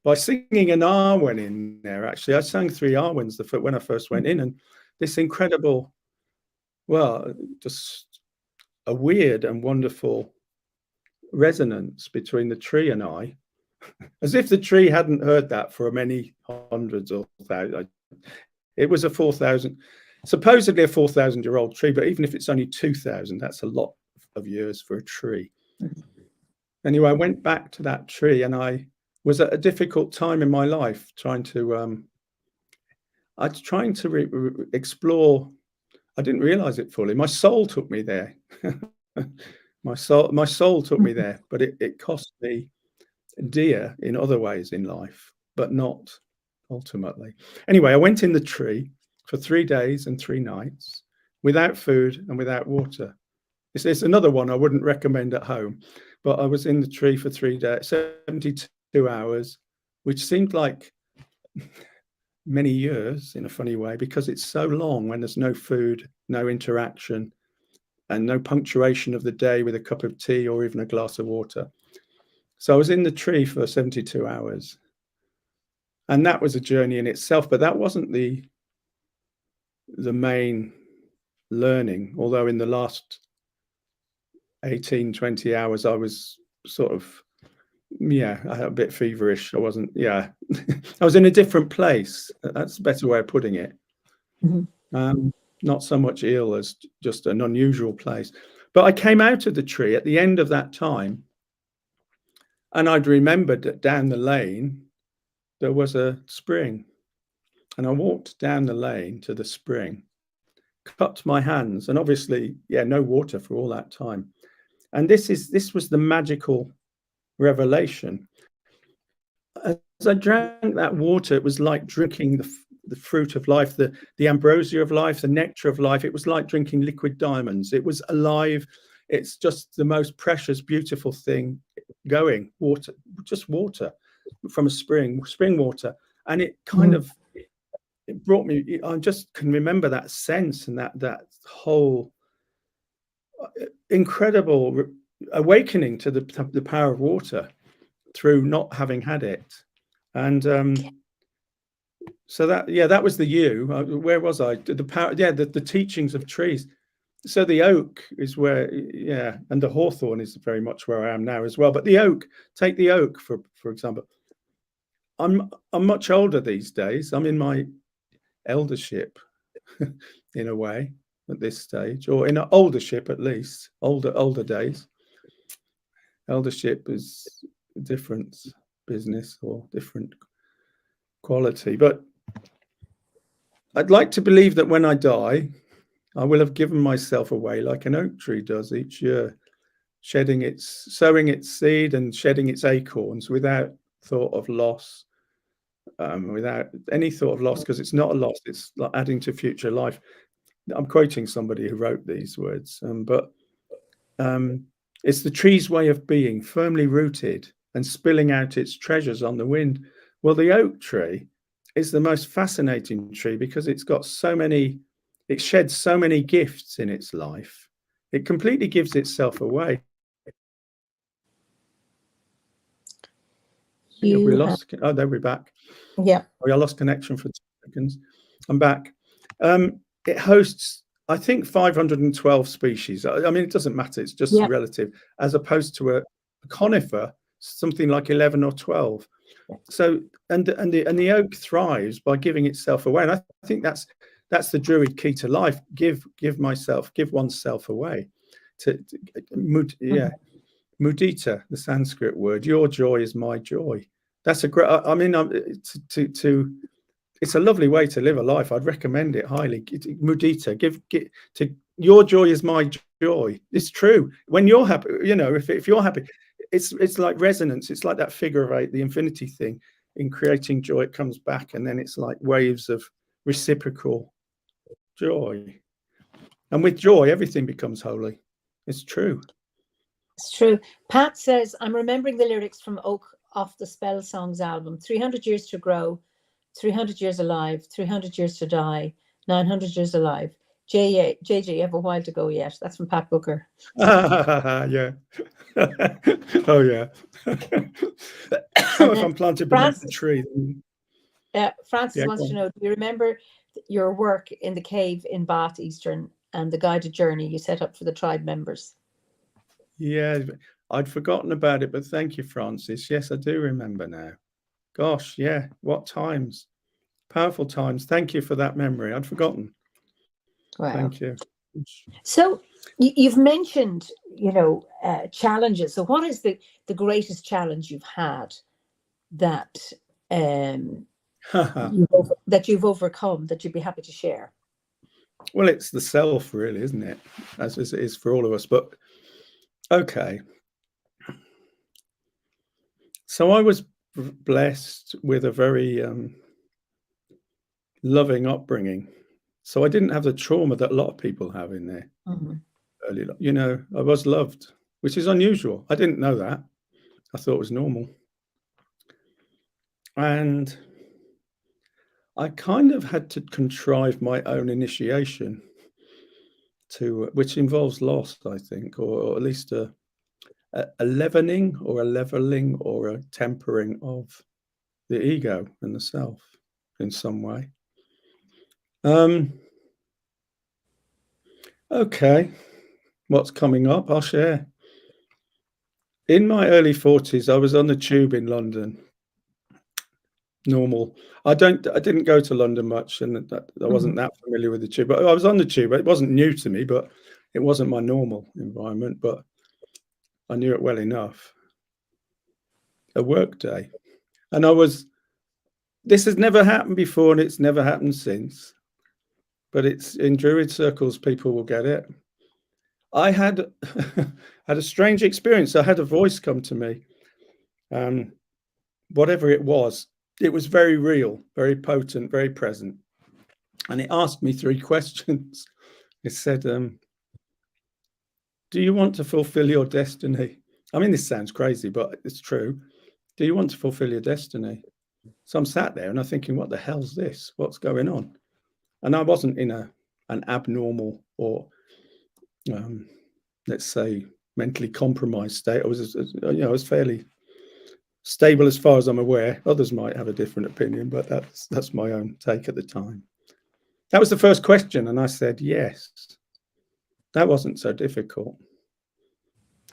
by singing an Arwen in there. Actually, I sang 3 Arwens when I first went in, and this incredible, well, just a weird and wonderful resonance between the tree and I, as if the tree hadn't heard that for many hundreds or thousands. It was supposedly a 4,000-year-old tree, but even if it's only 2,000, that's a lot of years for a tree. Anyway, I went back to that tree, and I was at a difficult time in my life trying to explore. I didn't realize it fully. My soul took me there. My soul took me there, but it cost me dear in other ways in life, but not ultimately. Anyway, I went in the tree for 3 days and 3 nights without food and without water. It's another one I wouldn't recommend at home, but I was in the tree for 3 days, 72 hours, which seemed like many years in a funny way, because it's so long when there's no food, no interaction, and no punctuation of the day with a cup of tea or even a glass of water. So I was in the tree for 72 hours. And that was a journey in itself, but that wasn't the main learning. Although in the last 18, 20 hours, I was sort of, I had a bit feverish. I wasn't, I was in a different place. That's a better way of putting it. Mm-hmm. Not so much ill as just an unusual place. But I came out of the tree at the end of that time, and I'd remembered that down the lane, there was a spring. And I walked down the lane to the spring, cupped my hands, and obviously, no water for all that time. And this was the magical revelation. As I drank that water, it was like drinking the fruit of life, the ambrosia of life, the nectar of life. It was like drinking liquid diamonds. It was alive. It's just the most precious, beautiful thing going. Water, just water from a spring water. And it kind of, it brought me, I just can remember that sense and that whole incredible awakening to the power of water through not having had it. And so that was the you. Where was I? The power, the teachings of trees. So the oak is where, and the hawthorn is very much where I am now as well. But the oak, take the oak for example. I'm much older these days. I'm in my eldership in a way at this stage, or in an oldership at least, older days. Eldership is a different business or different quality, but I'd like to believe that when I die, I will have given myself away like an oak tree does each year, sowing its seed and shedding its acorns without thought of loss, without any thought of loss, because it's not a loss, it's like adding to future life. I'm quoting somebody who wrote these words, but it's the tree's way of being, firmly rooted and spilling out its treasures on the wind. Well, the oak tree is the most fascinating tree because it sheds so many gifts in its life. It completely gives itself away. There we're back. Yeah. I lost connection for 2 seconds. I'm back. It hosts, I think, 512 species. I mean, it doesn't matter. It's just relative, as opposed to a conifer, something like 11 or 12. So, and the oak thrives by giving itself away. And I think that's the Druid key to life. Give oneself away. Mudita, the Sanskrit word. Your joy is my joy. That's a great. I mean, it's a lovely way to live a life. I'd recommend it highly. Mudita, your joy is my joy. It's true. When you're happy, if you're happy, it's like resonance. It's like that figure of 8, the infinity thing. In creating joy, it comes back, and then it's like waves of reciprocal joy. And with joy, everything becomes holy. It's true. It's true. Pat says, I'm remembering the lyrics from Oak off the Spell Songs album. 300 years to grow, 300 years alive, 300 years to die, 900 years alive. JJ, you have a while to go yet. That's from Pat Booker. Yeah. Oh, yeah. If I'm planted beneath the tree. Francis wants to know, do you remember your work in the cave in Bath Eastern and the guided journey you set up for the tribe members? Yeah, I'd forgotten about it, but thank you, Francis. Yes, I do remember now. Gosh, yeah, what times. Powerful times. Thank you for that memory. I'd forgotten. Wow. Thank you. So you've mentioned, challenges. So what is the greatest challenge you've had that you've overcome that you'd be happy to share? Well, it's the self, really, isn't it? As it is for all of us. But Okay. So I was blessed with a very loving upbringing. So I didn't have the trauma that a lot of people have in their early life. You know, I was loved, which is unusual. I didn't know that. I thought it was normal. And I kind of had to contrive my own initiation to, which involves loss, I think, or at least a leavening or a leveling or a tempering of the ego and the self in some way. Okay, what's coming up? I'll share. In my early 40s, I was on the tube in London. Normal. I didn't go to London much, and I wasn't that familiar with the tube. But I was on the tube. It wasn't new to me, but it wasn't my normal environment. But I knew it well enough. A work day, and I was. This has never happened before, and it's never happened since. But it's in Druid circles, people will get it. I had had a strange experience. I had a voice come to me. Whatever it was very real, very potent, very present. And it asked me 3 questions. It said, do you want to fulfill your destiny? I mean, this sounds crazy, but it's true. Do you want to fulfill your destiny? So I'm sat there and I'm thinking, what the hell's this? What's going on? And I wasn't in an abnormal or, let's say, mentally compromised state. I was, I was fairly stable as far as I'm aware. Others might have a different opinion, but that's my own take at the time. That was the first question, and I said yes. That wasn't so difficult.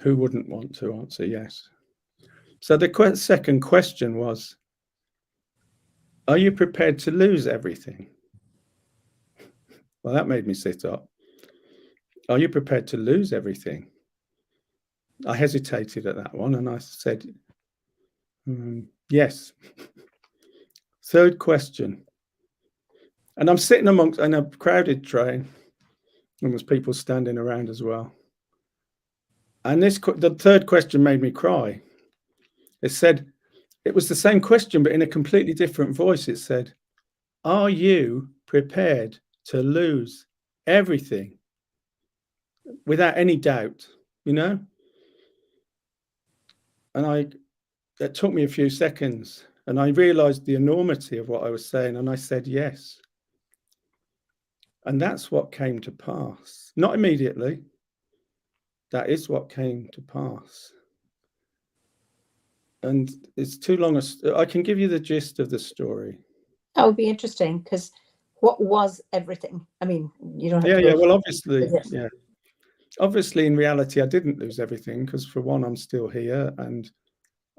Who wouldn't want to answer yes? So the second question was, are you prepared to lose everything? Well, that made me sit up. Are you prepared to lose everything? I hesitated at that one, and I said, yes. Third question. And I'm sitting amongst in a crowded train, and there's people standing around as well. And the third question made me cry. It said, it was the same question, but in a completely different voice. It said, are you prepared to lose everything without any doubt, you know? And it took me a few seconds, and I realized the enormity of what I was saying, and I said yes. And that's what came to pass. Not immediately. That is what came to pass. And it's too long. I can give you the gist of the story. That would be interesting, because what was everything? I mean, you don't have to. Yeah. Well, obviously, yeah. Obviously, in reality, I didn't lose everything, because for one, I'm still here, and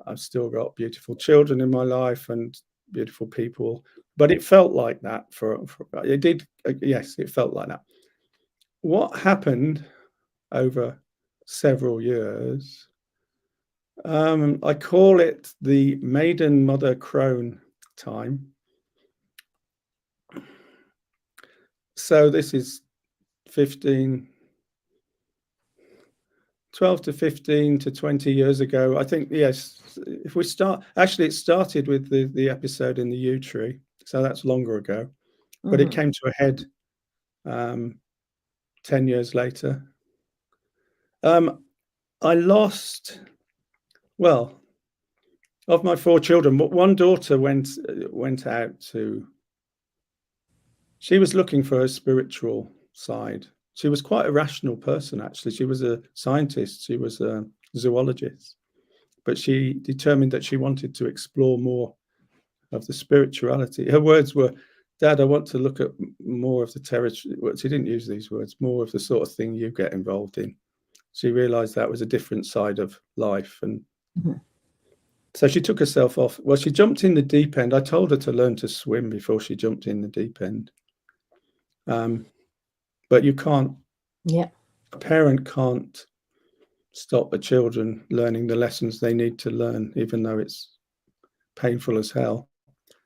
I've still got beautiful children in my life and beautiful people. But it felt like that it did. Yes, it felt like that. What happened over several years? I call it the maiden mother crone time. So this is 12 to 15 to 20 years ago. I think, yes, if we start, actually it started with the episode in the yew tree. So that's longer ago, but it came to a head 10 years later. I lost, well, of my 4 children, but one daughter went out to, she was looking for her spiritual side. She was quite a rational person, actually. She was a scientist. She was a zoologist, but she determined that she wanted to explore more of the spirituality. Her words were, Dad, I want to look at more of the territory. Well, she didn't use these words, more of the sort of thing you get involved in. She realized that was a different side of life. And so she took herself off. Well, she jumped in the deep end. I told her to learn to swim before she jumped in the deep end. But you can't, a parent can't stop the children learning the lessons they need to learn, even though it's painful as hell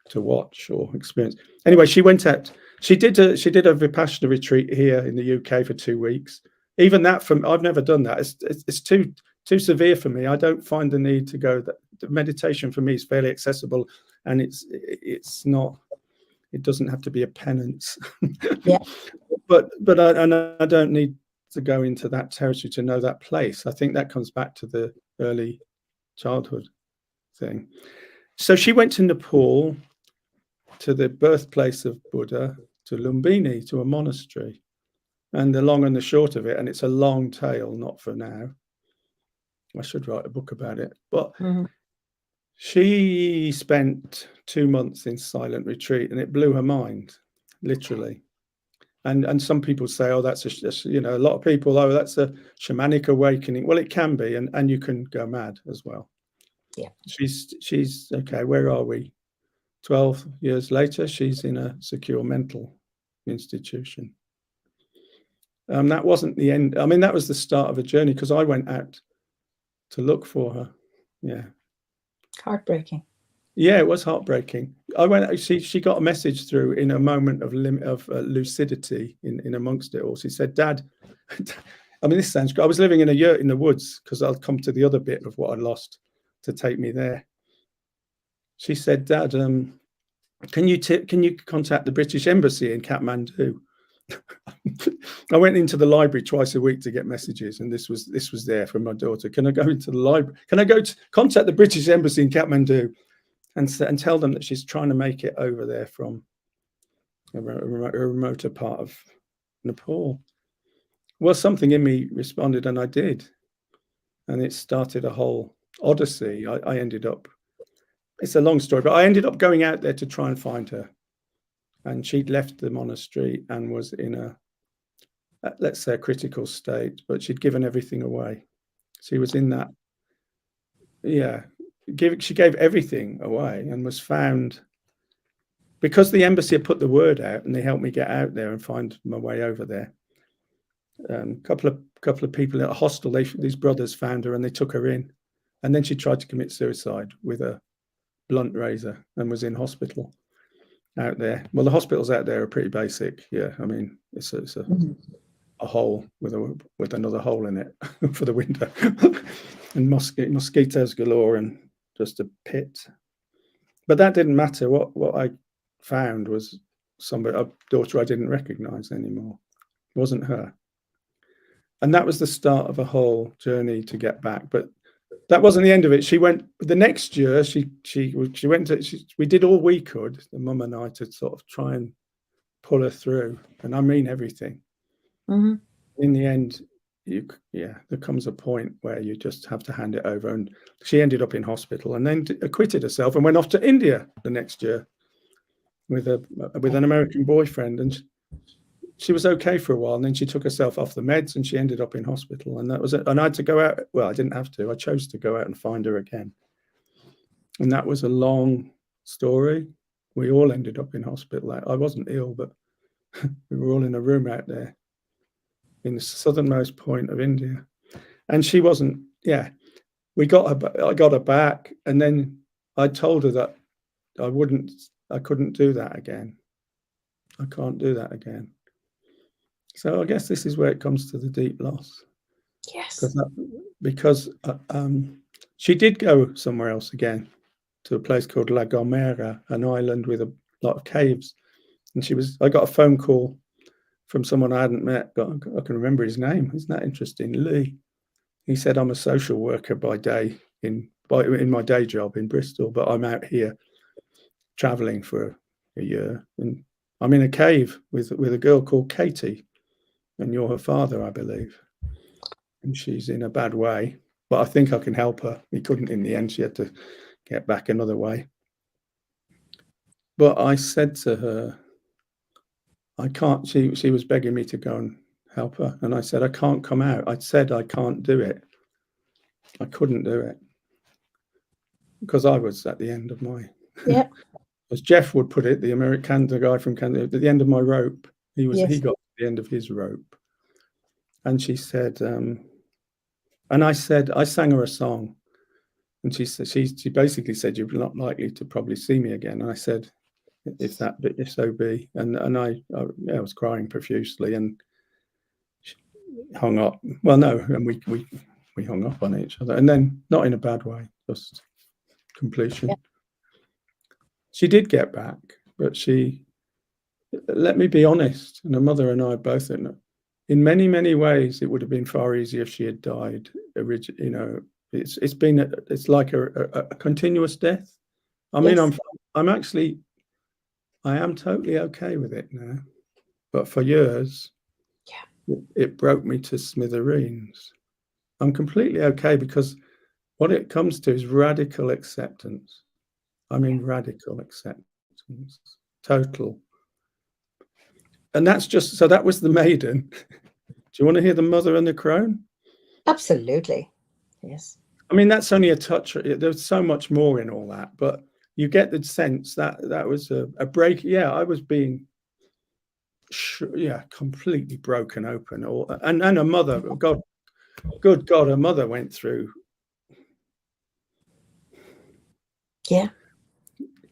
to watch or experience. Anyway, she went out, she did a Vipassana retreat here in the UK for 2 weeks. even that, I've never done that. It's too severe for me. I don't find the need to go. The meditation for me is fairly accessible, and it's not. It doesn't have to be a penance. Yeah. But I don't need to go into that territory to know that place. I think that comes back to the early childhood thing. So she went to Nepal, to the birthplace of Buddha, to Lumbini, to a monastery. And the long and the short of it, and it's a long tale, not for now. I should write a book about it. But she spent 2 months in silent retreat, and it blew her mind, literally. And some people say, oh, that's a lot of people, oh, that's a shamanic awakening. Well, it can be, and you can go mad as well. Yeah. She's okay. Where are we? 12 years later, she's in a secure mental institution. That wasn't the end. I mean, that was the start of a journey, because I went out to look for her. Yeah. Heartbreaking. Yeah, it was heartbreaking. I went. She got a message through in a moment of lucidity in amongst it all. She said, "Dad," I mean, this sounds good. I was living in a yurt in the woods, because I'll come to the other bit of what I lost to take me there. She said, "Dad, can you contact the British Embassy in Kathmandu?" I went into the library twice a week to get messages, and this was there from my daughter. Can I go into the library? Can I go to contact the British Embassy in Kathmandu and tell them that she's trying to make it over there from a remoter part of Nepal? Well, something in me responded, and I did, and it started a whole odyssey. I ended up. It's a long story, but I ended up going out there to try and find her. And she'd left the monastery and was in a, let's say, a critical state, but she'd given everything away. She was in that, yeah, she gave everything away and was found, because the embassy had put the word out and they helped me get out there and find my way over there. Couple of people at a hostel, these brothers found her and they took her in. And then she tried to commit suicide with a blunt razor and was in hospital out there. Well, the hospitals out there are pretty basic. Yeah, I mean, it's a hole with another hole in it for the window, and mosquitoes galore, and just a pit. But that didn't matter. What I found was a daughter I didn't recognize anymore. It wasn't her. And that was the start of a whole journey to get back. But that wasn't the end of it. She went the next year. We did all we could, the mum and I, to sort of try and pull her through. And I mean everything. In the end, there comes a point where you just have to hand it over. And she ended up in hospital and then acquitted herself and went off to India the next year with an American boyfriend. And she was okay for a while, and then she took herself off the meds and she ended up in hospital. And that was it. And I had to go out. Well, I didn't have to. I chose to go out and find her again. And that was a long story. We all ended up in hospital. I wasn't ill, but we were all in a room out there in the southernmost point of India. And she wasn't, I got her back. And then I told her that I couldn't do that again. I can't do that again. So I guess this is where it comes to the deep loss. Yes. Because she did go somewhere else again, to a place called La Gomera, an island with a lot of caves. And I got a phone call from someone I hadn't met. I can remember his name. Isn't that interesting? Lee. He said, I'm a social worker by day in my day job in Bristol, but I'm out here traveling for a year. And I'm in a cave with a girl called Katie. And you're her father, I believe. And she's in a bad way, but I think I can help her. He couldn't in the end. She had to get back another way. But I said to her, I can't. She was begging me to go and help her. And I said, I can't come out. I said, I can't do it. I couldn't do it. Because I was at the end of my, as Jeff would put it, the guy from Canada, at the end of my rope. He got to the end of his rope. And she said, and I sang her a song. And she said, she basically said, you're not likely to probably see me again. And I said, if so be. And I was crying profusely. And hung up. Well, no, and we hung up on each other, and then not in a bad way, just completion. Yeah. She did get back, but let me be honest, and her mother and I both, in many, many ways, it would have been far easier if she had died. You know, it's like a continuous death. I mean, Yes. I am totally okay with it now, but for years, it broke me to smithereens. I'm completely okay because what it comes to is radical acceptance. I mean, radical acceptance, total. And that's just, so that was the maiden. Do you want to hear the mother and the crone? Absolutely. Yes. I mean, that's only a touch. There's so much more in all that, but you get the sense that that was a break. Yeah, I was being, completely broken open. And a mother, good God, her mother went through. Yeah.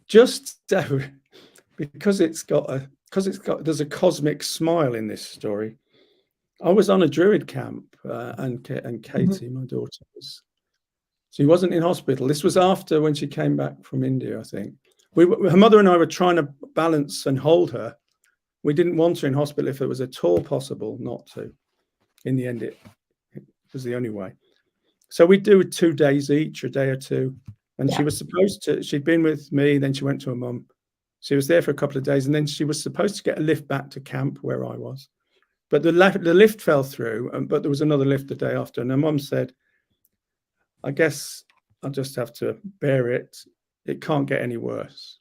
Just because there's a cosmic smile in this story. I was on a druid camp, and Katie, my daughter, she wasn't in hospital. This was after when she came back from India, I think. Her mother and I were trying to balance and hold her. We didn't want her in hospital if it was at all possible not to. In the end, it was the only way. So we do 2 days each, a day or two. And she was supposed to, she'd been with me, then she went to her mum. She was there for a couple of days, and then she was supposed to get a lift back to camp where I was. But the lift fell through, but there was another lift the day after. And her mum said, I guess I'll just have to bear it. It can't get any worse.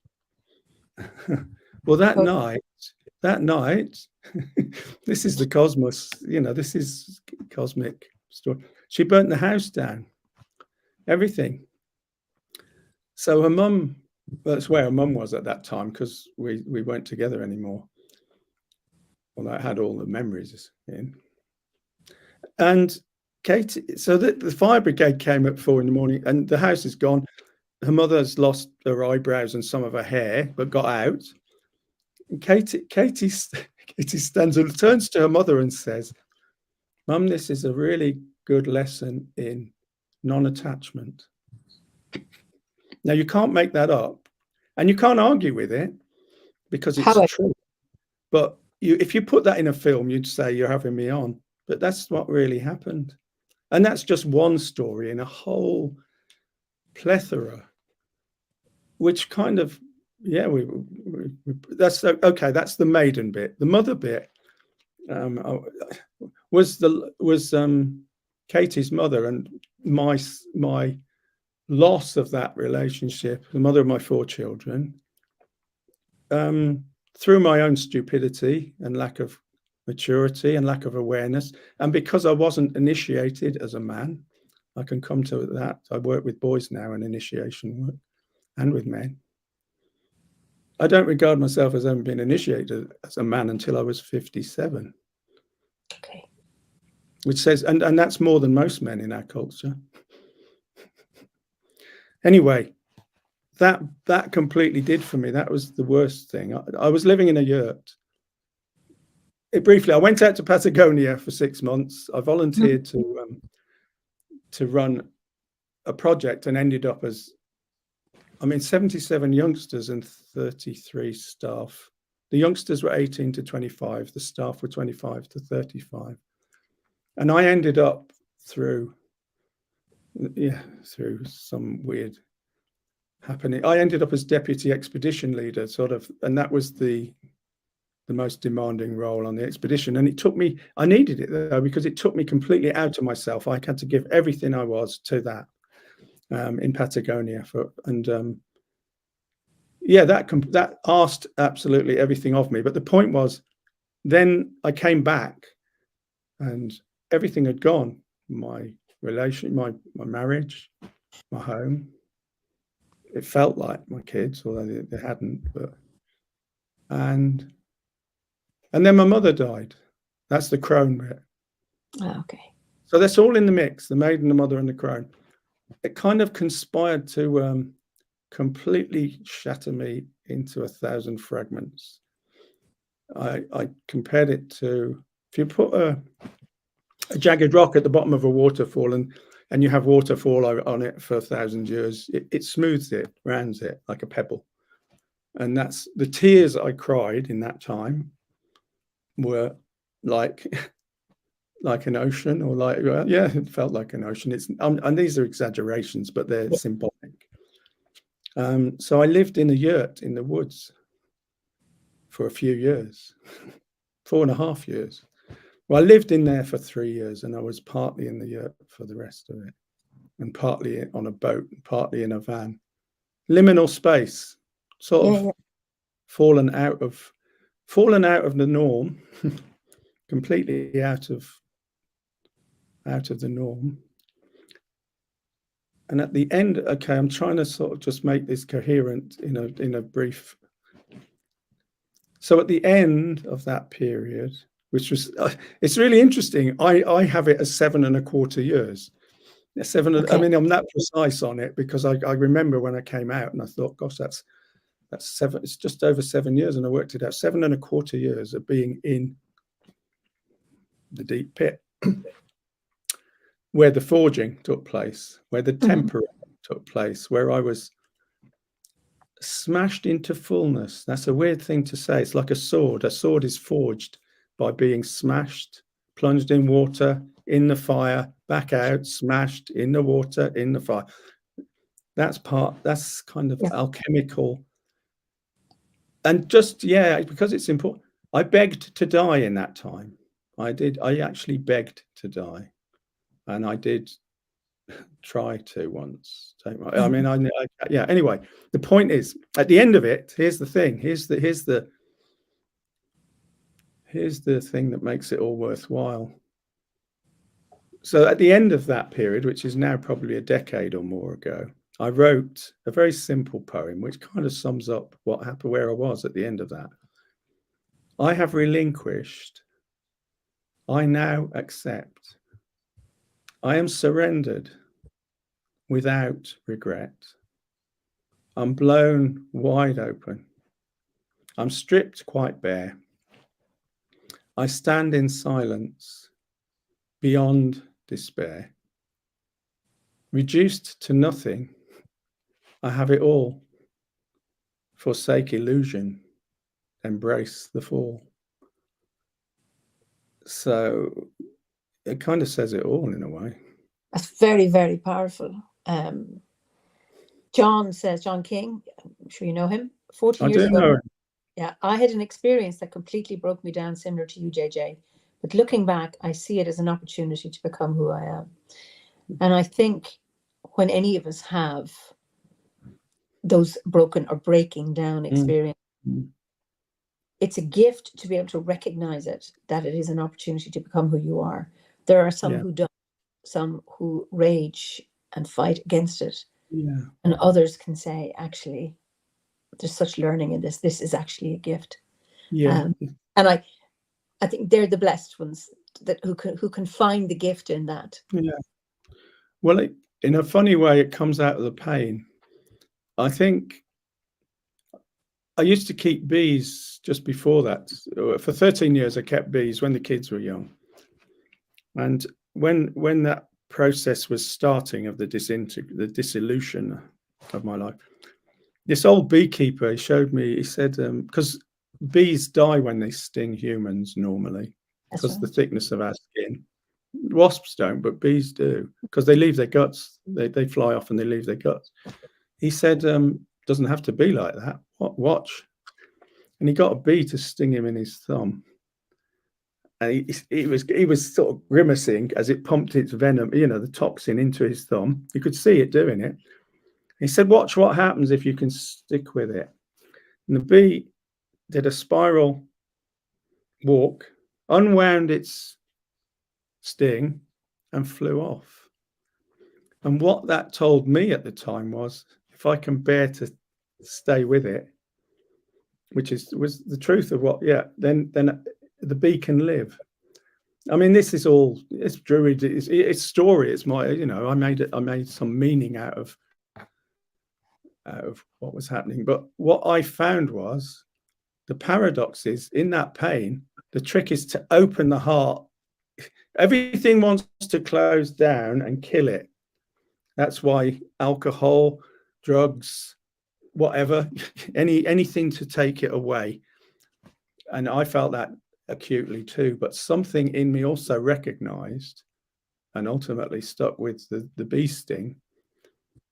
Well, that night, this is the cosmos, this is cosmic story. She burnt the house down, everything. So her mum, that's where her mum was at that time, because we weren't together anymore. Well, I had all the memories in. And Katie, so the fire brigade came at 4 a.m, and the house is gone. Her mother's lost her eyebrows and some of her hair, but got out. And Katie stands and turns to her mother and says, Mum, this is a really good lesson in non-attachment. Now, you can't make that up, and you can't argue with it because it's true. But if you put that in a film, you'd say you're having me on. But that's what really happened. And that's just one story in a whole plethora, which kind of, that's okay. That's the maiden bit. The mother bit was Katie's mother, and my loss of that relationship, the mother of my 4 children, through my own stupidity and lack of maturity and lack of awareness, and because I wasn't initiated as a man. I can come to that. I work with boys now in initiation work and with men. I don't regard myself as having been initiated as a man until I was 57. Okay. Which says, and that's more than most men in our culture. Anyway, that completely did for me. That was the worst thing. I was living in a yurt. Briefly, I went out to Patagonia for 6 months. I volunteered to run a project and ended up as, 77 youngsters and 33 staff. The youngsters were 18 to 25. The staff were 25 to 35. And I ended up through some weird happening. I ended up as deputy expedition leader, and that was the most demanding role on the expedition. And it took me, I needed it though, because it took me completely out of myself. I had to give everything I was to that in Patagonia that asked absolutely everything of me. But the point was, then I came back and everything had gone. My relation, my marriage, my home. It felt like my kids, although they hadn't. And then my mother died. That's the crone bit. Oh, okay. So that's all in the mix, the maiden, the mother, and the crone. It kind of conspired to completely shatter me into 1,000 fragments. I compared it to, if you put a jagged rock at the bottom of a waterfall, and you have waterfall on it for 1,000 years, it smooths it, rounds it like a pebble. And that's the tears I cried in that time were like an ocean, or like, well, yeah, it felt like an ocean. It's and these are exaggerations, but they're symbolic. So I lived in a yurt in the woods for a few years, 4.5 years. Well, I lived in there for 3 years, and I was partly in the yurt for the rest of it, and partly on a boat, and partly in a van. Liminal space, sort of fallen out of the norm, completely out of the norm. And at the end, okay, I'm trying to sort of just make this coherent in a brief. So at the end of that period, which was, it's really interesting. I have it as 7.25 years. Okay. I mean, I'm that precise on it because I remember when I came out and I thought, gosh, that's 7. It's just over 7 years, and I worked it out. 7.25 years of being in the deep pit, where the forging took place, where the tempering took place, where I was smashed into fullness. That's a weird thing to say. It's like a sword. A sword is forged by being smashed, plunged in water, in the fire, back out, smashed in the water, in the fire. That's kind of alchemical. And just, because it's important. I begged to die in that time. I actually begged to die. And I did try to once. I mean, anyway, the point is, at the end of it, here's the thing. Here's the thing that makes it all worthwhile. So at the end of that period, which is now probably a decade or more ago, I wrote a very simple poem, which kind of sums up what happened, where I was at the end of that. I have relinquished. I now accept. I am surrendered without regret. I'm blown wide open. I'm stripped quite bare. I stand in silence, beyond despair. Reduced to nothing, I have it all. Forsake illusion, embrace the fall. So it kind of says it all in a way. That's very, very powerful. John King, I'm sure you know him, 14 years ago. Yeah, I had an experience that completely broke me down, similar to you, JJ. But looking back, I see it as an opportunity to become who I am. And I think when any of us have those broken or breaking down experience, it's a gift to be able to recognize it, that it is an opportunity to become who you are. There are some who don't, some who rage and fight against it. Yeah. And others can say, actually, there's such learning in this. This is actually a gift. Yeah. And I think they're the blessed ones who can find the gift in that. Yeah. Well, in a funny way, it comes out of the pain. I think I used to keep bees just before that. For 13 years, I kept bees when the kids were young. And when that process was starting of the dissolution of my life, this old beekeeper showed me, he said, because bees die when they sting humans normally, because the thickness of our skin. Wasps don't, but bees do, because they leave their guts. They fly off and they leave their guts. He said, doesn't have to be like that. Watch. And he got a bee to sting him in his thumb. And he was sort of grimacing as it pumped its venom, the toxin into his thumb. You could see it doing it. He said, watch what happens if you can stick with it. And the bee did a spiral walk, unwound its sting, and flew off. And what that told me at the time was, if I can bear to stay with it, which was the truth of then the bee can live. I mean, this is all, it's druidry, it's story. It's my, I made some meaning out of what was happening. But what I found was the paradox is, in that pain, the trick is to open the heart everything wants to close down and kill it. That's why alcohol, drugs, whatever, anything to take it away. And I felt that acutely too, but something in me also recognized and ultimately stuck with the bee sting,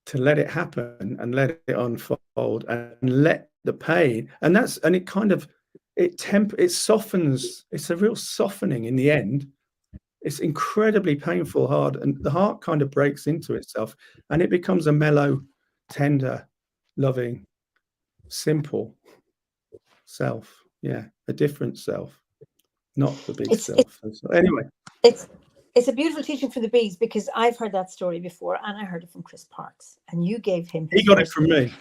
to let it happen and let it unfold and let the pain, and it kind of, it softens. It's a real softening in the end. It's incredibly painful, hard, and the heart kind of breaks into itself and it becomes a mellow, tender, loving, simple self. Yeah, a different self, not the big self. Anyway, it's a beautiful teaching for the bees, because I've heard that story before, and I heard it from Chris Parks, and you gave him. He got it from me.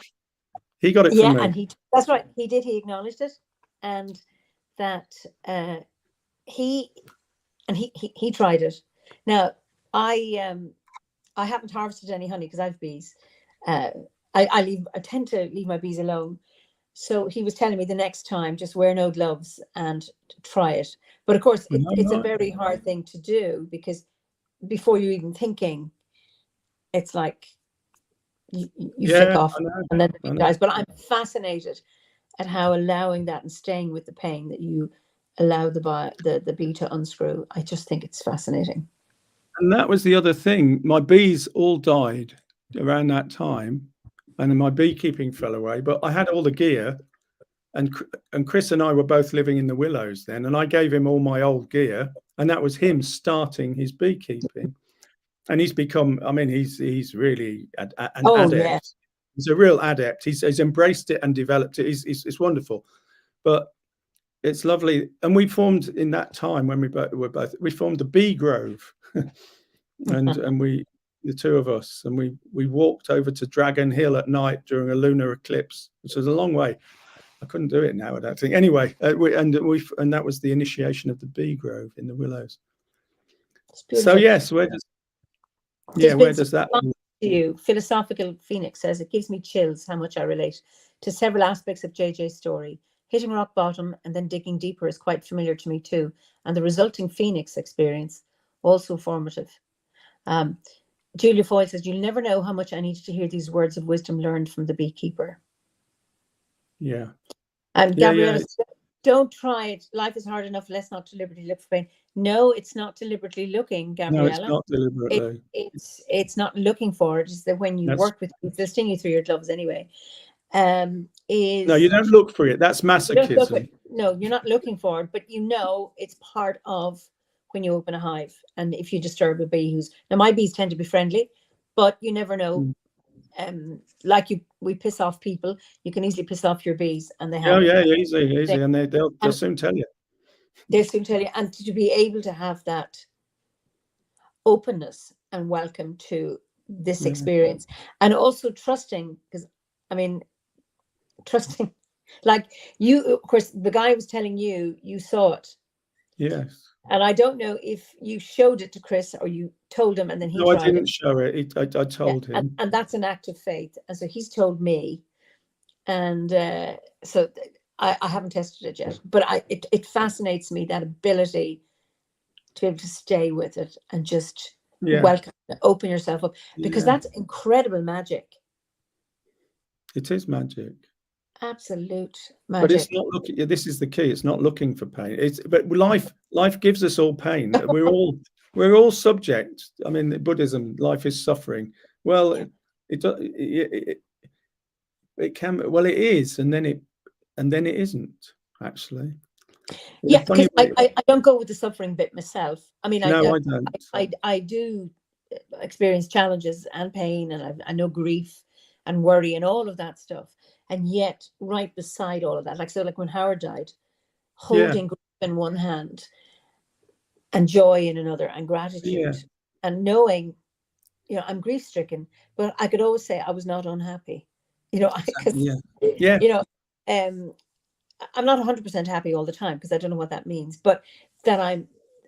He got it from me. And that's right. He did. He acknowledged it, and that he tried it. Now I haven't harvested any honey because I have bees. I tend to leave my bees alone. So he was telling me the next time, just wear no gloves and try it. But of course, it's a very hard thing to do, because before you're even thinking, it's like you flick off and then the bee dies. But I'm fascinated at how allowing that and staying with the pain, that you allow the bee to unscrew. I just think it's fascinating. And that was the other thing. My bees all died around that time, and then my beekeeping fell away. But I had all the gear, and Chris and I were both living in the Willows then, and I gave him all my old gear, and that was him starting his beekeeping. And he's become, I mean, he's really an adept. Yeah. He's a real adept. He's embraced it and developed it. It's wonderful. But it's lovely. And we formed, in that time when we formed the Bee Grove. and we, the two of us, and we walked over to Dragon Hill at night during a lunar eclipse, which was a long way. I couldn't do it now, I don't think. Anyway, and that was the initiation of the Bee Grove in the Willows. So yes, where does that to you? Philosophical Phoenix says, it gives me chills how much I relate to several aspects of JJ's story. Hitting rock bottom and then digging deeper is quite familiar to me too, and the resulting Phoenix experience also formative. Julia Foyle says, you'll never know how much I needed to hear these words of wisdom learned from the beekeeper. Yeah. And Gabriella says, don't try it. Life is hard enough. Let's not deliberately look for pain. No, it's not deliberately looking, Gabriella. No, it's not deliberately. It's not looking for it. It's that when you work with it, they'll sting you through your gloves anyway. No, you don't look for it. That's masochism. No, you're not looking for it, but you know it's part of when you open a hive. And if you disturb a bee now my bees tend to be friendly, but you never know. We piss off people, you can easily piss off your bees, and they have easy, and they'll soon tell you. They'll soon tell you, and to be able to have that openness and welcome to this experience, and also trusting, because I mean, trusting, like you, of course, the guy was telling you saw it. Yes. And I don't know if you showed it to Chris or you told him and then he tried it. No, I didn't show it. I told him. And that's an act of faith. And so he's told me. And so I haven't tested it yet. But it fascinates me, that ability to be able to stay with it and just welcome, open yourself up. Because that's incredible magic. It is magic. Absolute magic. But it's not looking. This is the key. It's not looking for pain. But life gives us all pain. We're all subject. I mean, Buddhism, life is suffering. Well, it can. Well, it is, and then it isn't actually. Yeah, because I don't go with the suffering bit myself. I mean, I don't. I do experience challenges and pain, and I know grief and worry and all of that stuff. And yet, right beside all of that, like when Howard died, holding grief in one hand and joy in another, and gratitude, and knowing, I'm grief stricken, but I could always say I was not unhappy. I'm not 100% happy all the time, because I don't know what that means, but that I'm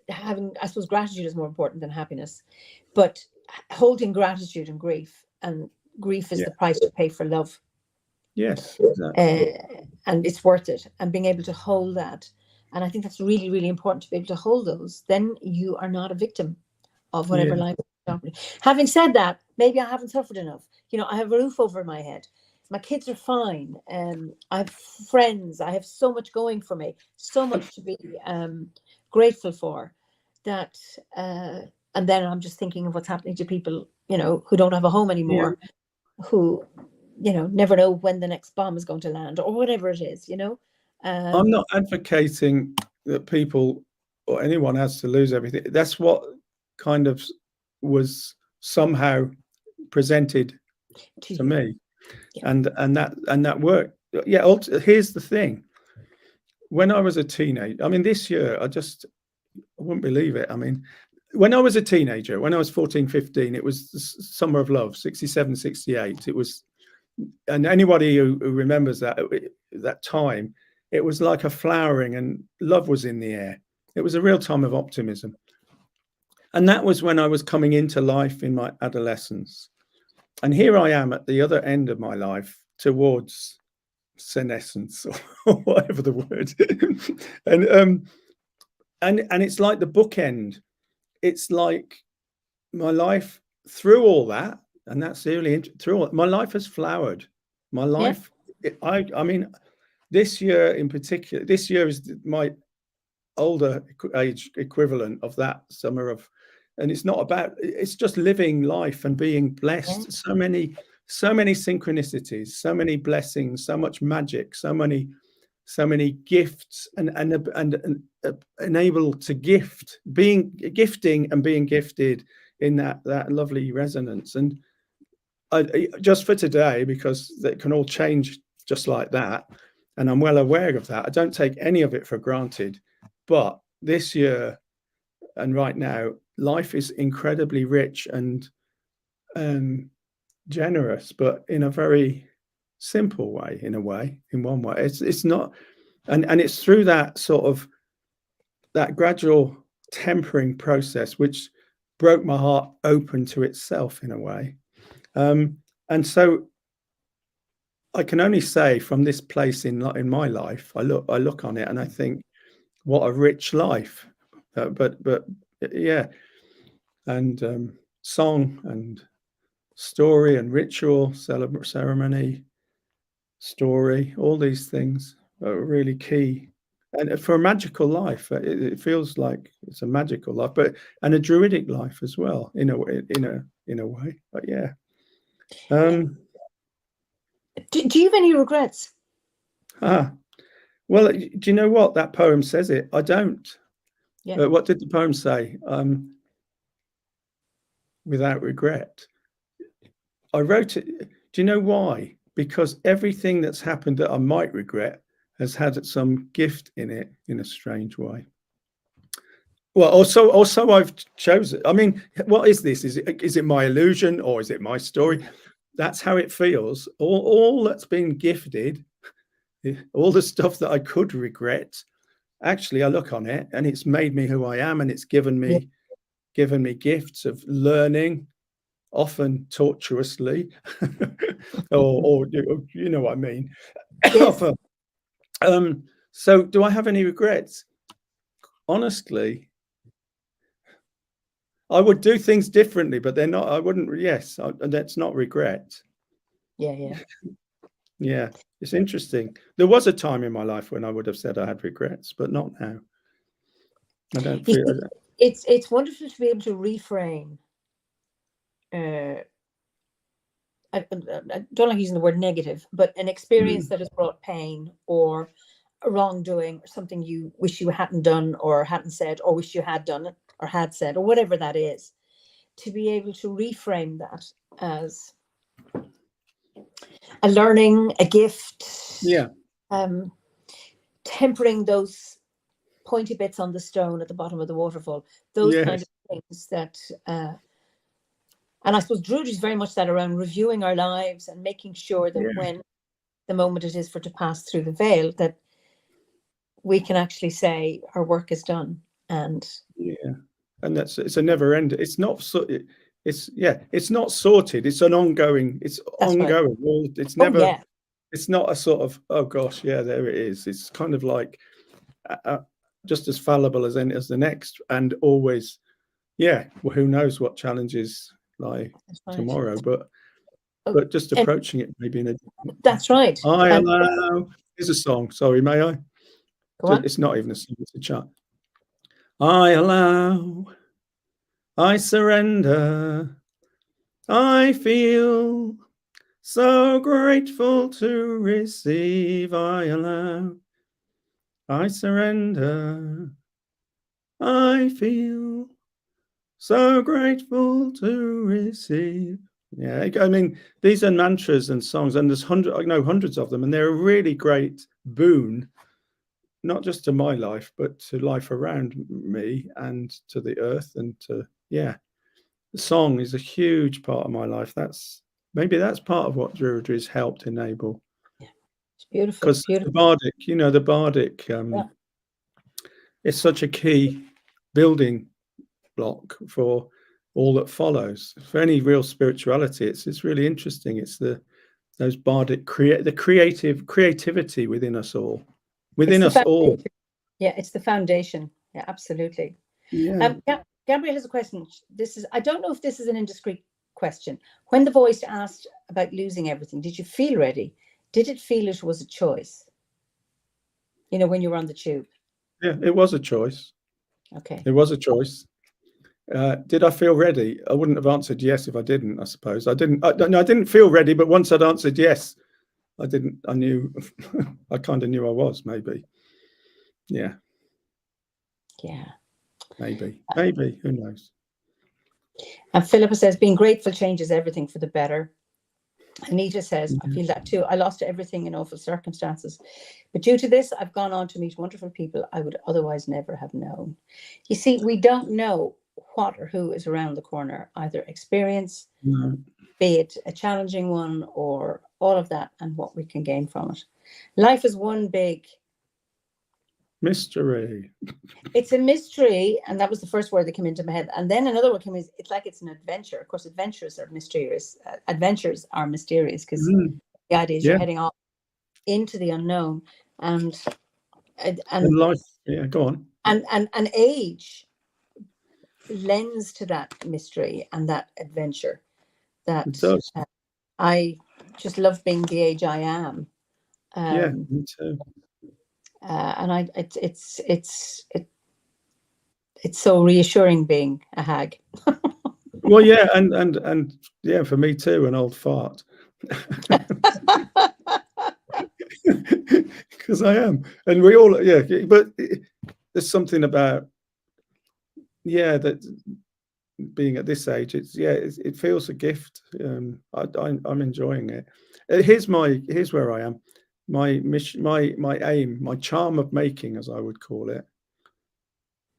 having, I suppose gratitude is more important than happiness, but holding gratitude and grief is the price to pay for love. Yes, exactly. And it's worth it. And being able to hold that And I think that's really, really important to be able to hold those. Then you are not a victim of whatever Yeah. life is happening. Having said that, maybe I haven't suffered enough. You know, I have a roof over my head. My kids are fine. I have friends. I have so much going for me, so much to be grateful for that. And then I'm just thinking of what's happening to people, you know, who don't have a home anymore, who, you know, never know when the next bomb is going to land or whatever it is, you know. I'm not advocating that people or anyone has to lose everything. That's what kind of was somehow presented to me, and that worked. Yeah. Here's the thing: when I was a teenager, I mean, this year, I wouldn't believe it. I mean, when I was a teenager, when I was 14, 15, it was the summer of love, 67, 68. It was, and anybody who remembers that time, it was like a flowering and love was in the air. It was a real time of optimism. And that was when I was coming into life in my adolescence. And here I am at the other end of my life towards senescence or whatever the word. and it's like the bookend. It's like my life through all that, and that's really through all, my life has flowered. My life, I mean, this year in particular, this year is my older age equivalent of that summer of, and it's not about, it's just living life and being blessed. So many synchronicities, so many blessings, so much magic, so many gifts, and able to gift, gifting and being gifted in that lovely resonance. And just for today, because it can all change just like that, and I'm well aware of that, I don't take any of it for granted. But this year and right now, life is incredibly rich and generous, but in a very simple way, in one way. It's not, and it's through that sort of that gradual tempering process which broke my heart open to itself in a way. And so I can only say from this place in my life, I look on it and I think, what a rich life. But yeah, and song and story and ritual, ceremony, story, all these things are really key. And for a magical life, it feels like it's a magical life, and a druidic life as well, in a way. But yeah. Do you have any regrets? Well, do you know what? That poem says it. I don't. Yeah. What did the poem say? Without regret. I wrote it. Do you know why? Because everything that's happened that I might regret has had some gift in it in a strange way. Well, also I've chosen. I mean, what is this? Is it my illusion or is it my story? That's how it feels. All that's been gifted, all the stuff that I could regret, actually I look on it and it's made me who I am, and it's given me gifts of learning, often tortuously, or you know what I mean. Yes. So do I have any regrets? Honestly, I would do things differently, but they're not. I wouldn't. Yes, that's not regret. Yeah. Yeah, it's interesting. There was a time in my life when I would have said I had regrets, but not now. I don't feel. It's wonderful to be able to reframe. I don't like using the word negative, but an experience that has brought pain or a wrongdoing or something you wish you hadn't done or hadn't said or wish you had done it or had said or whatever that is, to be able to reframe that as a learning, a gift. Yeah. Tempering those pointy bits on the stone at the bottom of the waterfall, those kind of things that and I suppose druidry is very much that, around reviewing our lives and making sure that when the moment it is for to pass through the veil, that we can actually say our work is done. And it's a never end. It's not it's not sorted. It's an ongoing. It's ongoing. Right. It's never. It's not a sort of, oh gosh, yeah, there it is. It's kind of like just as fallible as the next, and always, well, who knows what challenges lie tomorrow, but just approaching it maybe in a that's right. I allow. Here's a song. Sorry, may I? Go on. It's not even a song, it's a chant. I allow, I surrender, I feel so grateful to receive. I allow, I surrender, I feel so grateful to receive. Yeah, I mean, these are mantras and songs, and there's hundreds of them, and they're a really great boon, not just to my life, but to life around me and to the earth, and to, the song is a huge part of my life. Maybe that's part of what druidry has helped enable. Yeah, it's beautiful. Because the bardic, it's such a key building block for all that follows. For any real spirituality, it's really interesting. It's those bardic creativity within us all. Yeah, it's the foundation. Yeah, absolutely. Yeah. Gabrielle has a question. I don't know if this is an indiscreet question. When the voice asked about losing everything, did you feel ready? Did it feel it was a choice? When you were on the tube. Yeah, it was a choice. Okay. It was a choice. Did I feel ready? I wouldn't have answered yes if I didn't, I suppose. I didn't feel ready, but once I'd answered yes, I knew, I kind of knew I was, maybe. Yeah. Yeah. Maybe, who knows? And Philippa says, being grateful changes everything for the better. Anita says, I feel that too. I lost everything in awful circumstances. But due to this, I've gone on to meet wonderful people I would otherwise never have known. You see, we don't know what or who is around the corner, either experience, be it a challenging one or all of that, and what we can gain from it. Life is one big mystery. It's a mystery, and that was the first word that came into my head. And then another one came in, it's like it's an adventure. Of course, adventures are mysterious. Adventures are mysterious because the idea is you're heading off into the unknown, and life. Yeah, go on. And age lends to that mystery and that adventure. That it does. I just love being the age I am. Yeah, me too. And it's so reassuring being a hag. Well, yeah, and yeah, for me too, an old fart. Because I am, and we all, but there's something about, that being at this age, it feels a gift. I'm enjoying it. Here's where I am. My mission, my aim, my charm of making, as I would call it,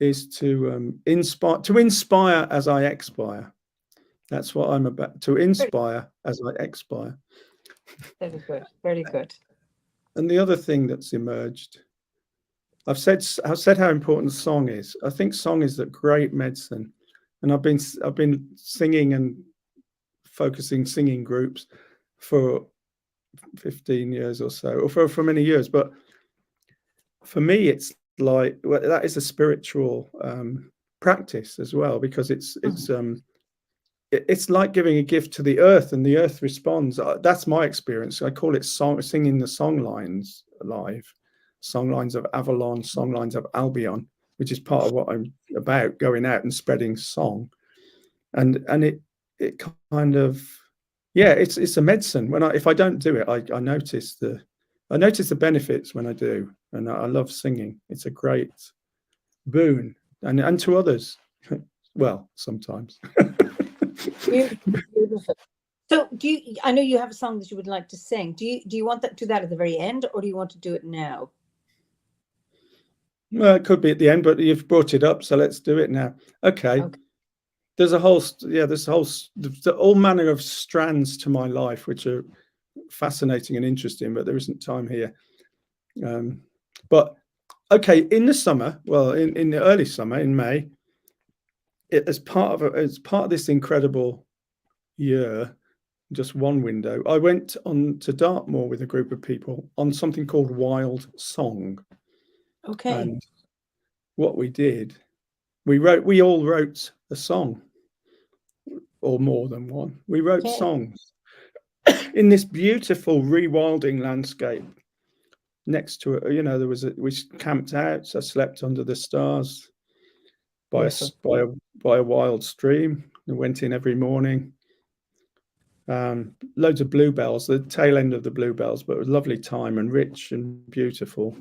is to inspire as I expire. That's what I'm about, to inspire as I expire. Very good, very good. And the other thing that's emerged, I've said how important song is. I think song is a great medicine, and I've been singing and focusing singing groups for 15 years or so, or for many years. But for me, it's like, well, that is a spiritual practice as well, because it's like giving a gift to the earth, and the earth responds. That's my experience. I call it singing the song lines live, song lines of Avalon, song lines of Albion, which is part of what I'm about, going out and spreading song. And it kind of, it's a medicine. If I don't do it, I notice the benefits when I do, and I love singing. It's a great boon, and to others, well, sometimes. Beautiful. So I know you have a song that you would like to sing. Do you want to do that at the very end, or do you want to do it now? Well, it could be at the end, but you've brought it up, so let's do it now. Okay. There's all manner of strands to my life, which are fascinating and interesting, but there isn't time here. But okay, in the summer, well, in the early summer, in May, as part of this incredible year, just one window, I went on to Dartmoor with a group of people on something called Wild Song. Okay. what we did, we all wrote a song, or more than one. We wrote songs in this beautiful rewilding landscape. Next to it, you know, we camped out. So I slept under the stars by a wild stream and went in every morning. Loads of bluebells, the tail end of the bluebells, but it was a lovely time and rich and beautiful.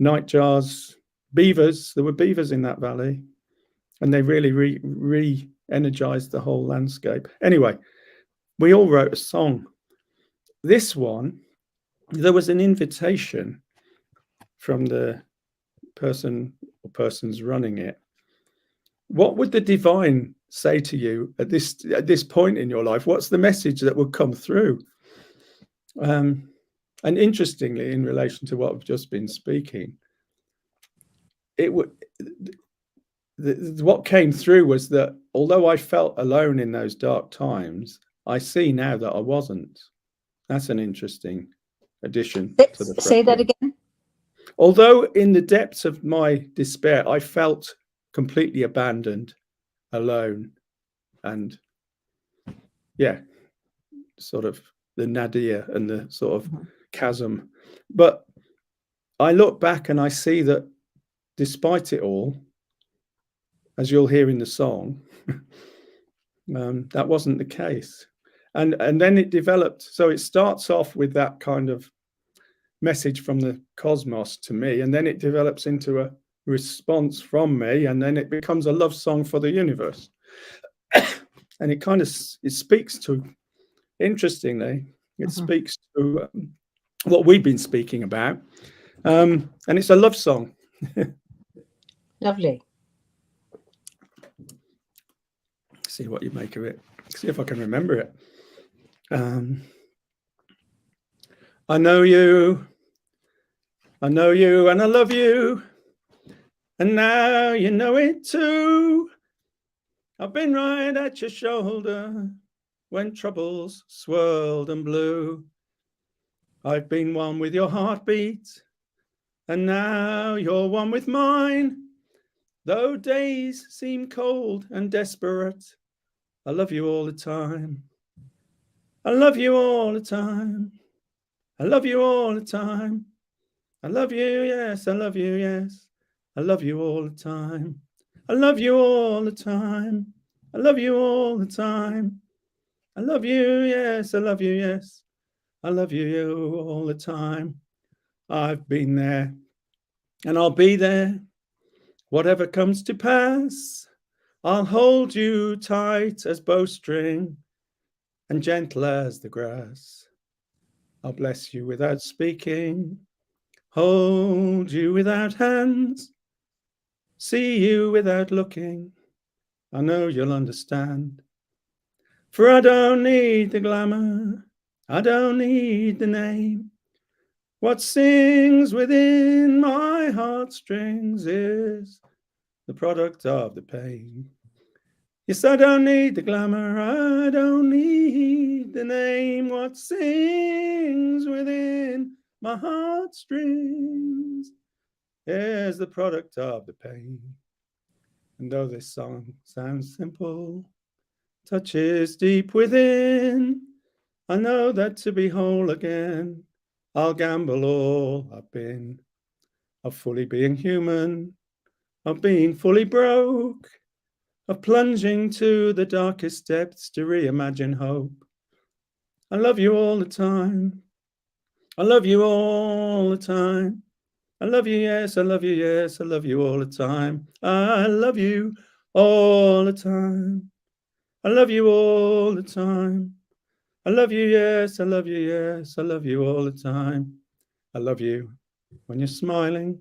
Nightjars, beavers. There were beavers in that valley, and they really re-energized the whole landscape. Anyway, we all wrote a song. This one, there was an invitation from the person or persons running it. What would the divine say to you at this point in your life? What's the message that would come through? And interestingly, in relation to what I've just been speaking, what came through was that although I felt alone in those dark times, I see now that I wasn't. That's an interesting addition to the say that again. Although in the depths of my despair, I felt completely abandoned, alone, and sort of the nadir and the sort of chasm. But I look back and I see that despite it all, as you'll hear in the song, that wasn't the case. And then it developed. So it starts off with that kind of message from the cosmos to me, and then it develops into a response from me, and then it becomes a love song for the universe. And it speaks to, interestingly, it speaks to what we've been speaking about, and it's a love song. Lovely. See what you make of it. See if I can remember it. I know you, and I love you, and now you know it too. I've been right at your shoulder when troubles swirled and blew. I've been one with your heartbeat, and now you're one with mine. Though days seem cold and desperate, I love you all the time. I love you all the time. I love you all the time. I love you, yes, I love you, yes. I love you all the time. I love you all the time. I love you all the time. I love you, yes, I love you, yes. I love you all the time. I've been there, and I'll be there. Whatever comes to pass, I'll hold you tight as bowstring and gentle as the grass. I'll bless you without speaking, hold you without hands, see you without looking. I know you'll understand. For I don't need the glamour, I don't need the name. What sings within my heartstrings is the product of the pain. Yes, I don't need the glamour, I don't need the name. What sings within my heartstrings is the product of the pain. And though this song sounds simple, touches deep within, I know that to be whole again, I'll gamble all I've been, of fully being human, of being fully broke, of plunging to the darkest depths to reimagine hope. I love you all the time. I love you all the time. I love you, yes, I love you, yes, I love you all the time. I love you all the time. I love you all the time. I love you, yes, I love you, yes, I love you all the time. I love you when you're smiling.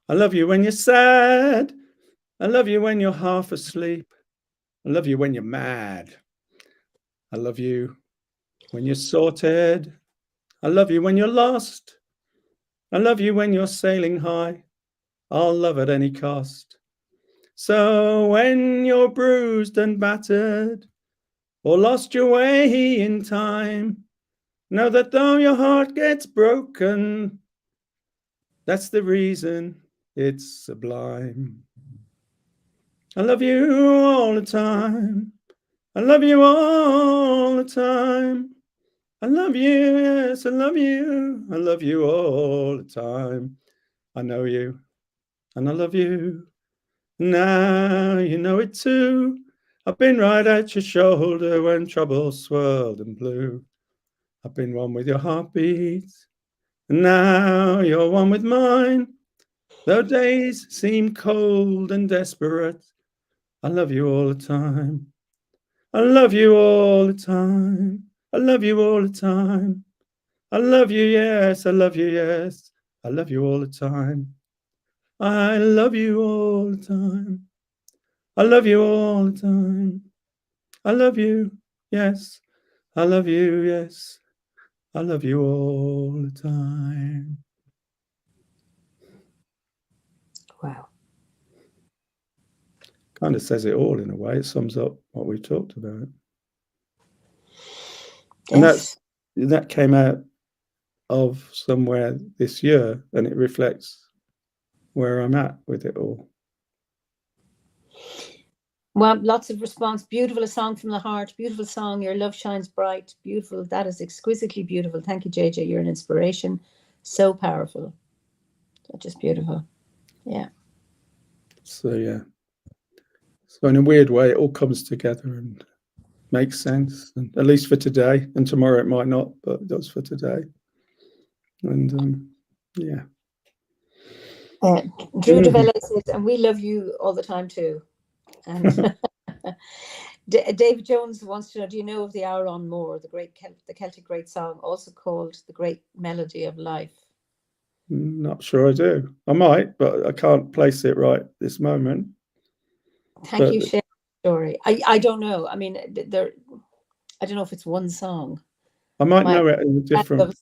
I love you when you're sad. I love you when you're half asleep. I love you when you're mad. I love you when you're sorted. I love you when you're lost. I love you when you're sailing high. I'll love at any cost. So when you're bruised and battered, or lost your way in time, know that though your heart gets broken, that's the reason it's sublime. I love you all the time. I love you all the time. I love you, yes, I love you. I love you all the time. I know you, and I love you. Now you know it too. I've been right at your shoulder when trouble swirled and blew. I've been one with your heartbeat, and now you're one with mine. Though days seem cold and desperate, I love you all the time. I love you all the time. I love you all the time. I love you, yes, I love you, yes. I love you all the time. I love you all the time. I love you all the time. I love you, yes. I love you, yes. I love you all the time. Wow. Kind of says it all in a way. It sums up what we talked about. And Yes. that came out of somewhere this year, and it reflects where I'm at with it all. Well, lots of response. Beautiful, a song from the heart. Beautiful song. Your love shines bright. Beautiful. That is exquisitely beautiful. Thank you, JJ. You're an inspiration. So powerful. Just beautiful. Yeah. So yeah. So in a weird way, it all comes together and makes sense. And at least for today. And tomorrow it might not, but it does for today. And yeah. Drew Devella says, and we love you all the time too. And David Jones wants to know, do you know of the Aaron Moore, the Celtic great song, also called The Great Melody of Life? Not sure I do. I might, but I can't place it right this moment. Thank you, share the story. I don't know. I mean, I don't know if it's one song. I might know it in a different.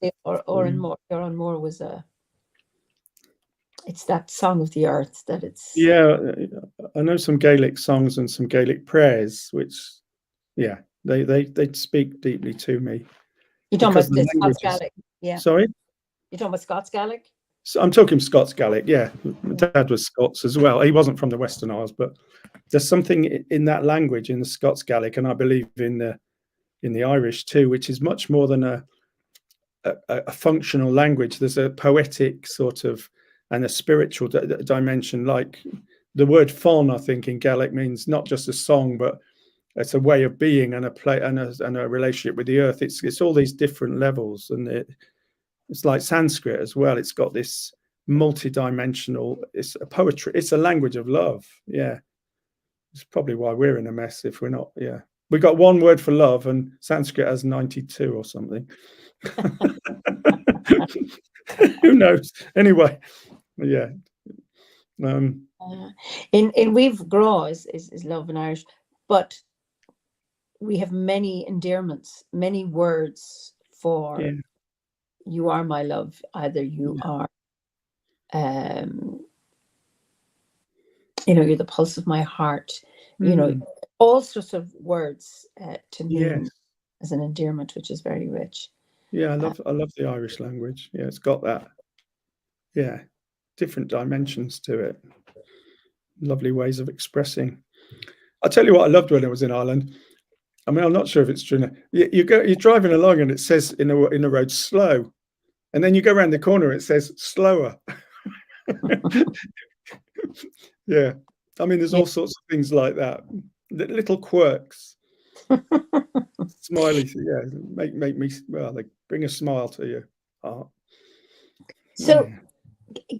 Aaron Moore was it's that song of the earth that it's. Yeah, I know some Gaelic songs and some Gaelic prayers, which, yeah, they speak deeply to me. You're talking about the Scots Gaelic, yeah. Sorry? You're talking about Scots Gaelic? So I'm talking Scots Gaelic, yeah. My dad was Scots as well. He wasn't from the Western Isles, but there's something in that language, in the Scots Gaelic, and I believe in the Irish too, which is much more than a functional language. There's a poetic sort of and a spiritual dimension. Like the word fon, I think in Gaelic means not just a song, but it's a way of being and a play and a relationship with the earth. It's all these different levels, and it's like Sanskrit as well. It's got this multi-dimensional. It's a poetry. It's a language of love. Yeah, it's probably why we're in a mess if we're not. Yeah, we got one word for love, and Sanskrit has 92 or something. Who knows? Anyway, yeah. In We've Grow is love in Irish, but we have many endearments, many words for you are my love. Either you are, you're the pulse of my heart. All sorts of words to mean as an endearment, which is very rich. Yeah, I love the Irish language. Yeah, it's got that. Yeah, different dimensions to it. Lovely ways of expressing. I'll tell you what I loved when I was in Ireland. I mean, I'm not sure if it's true now. You're driving along and it says in the road slow, and then you go around the corner, it says slower. Yeah, I mean, there's all sorts of things like that, little quirks. Smiley, yeah, make me they bring a smile to your heart. So,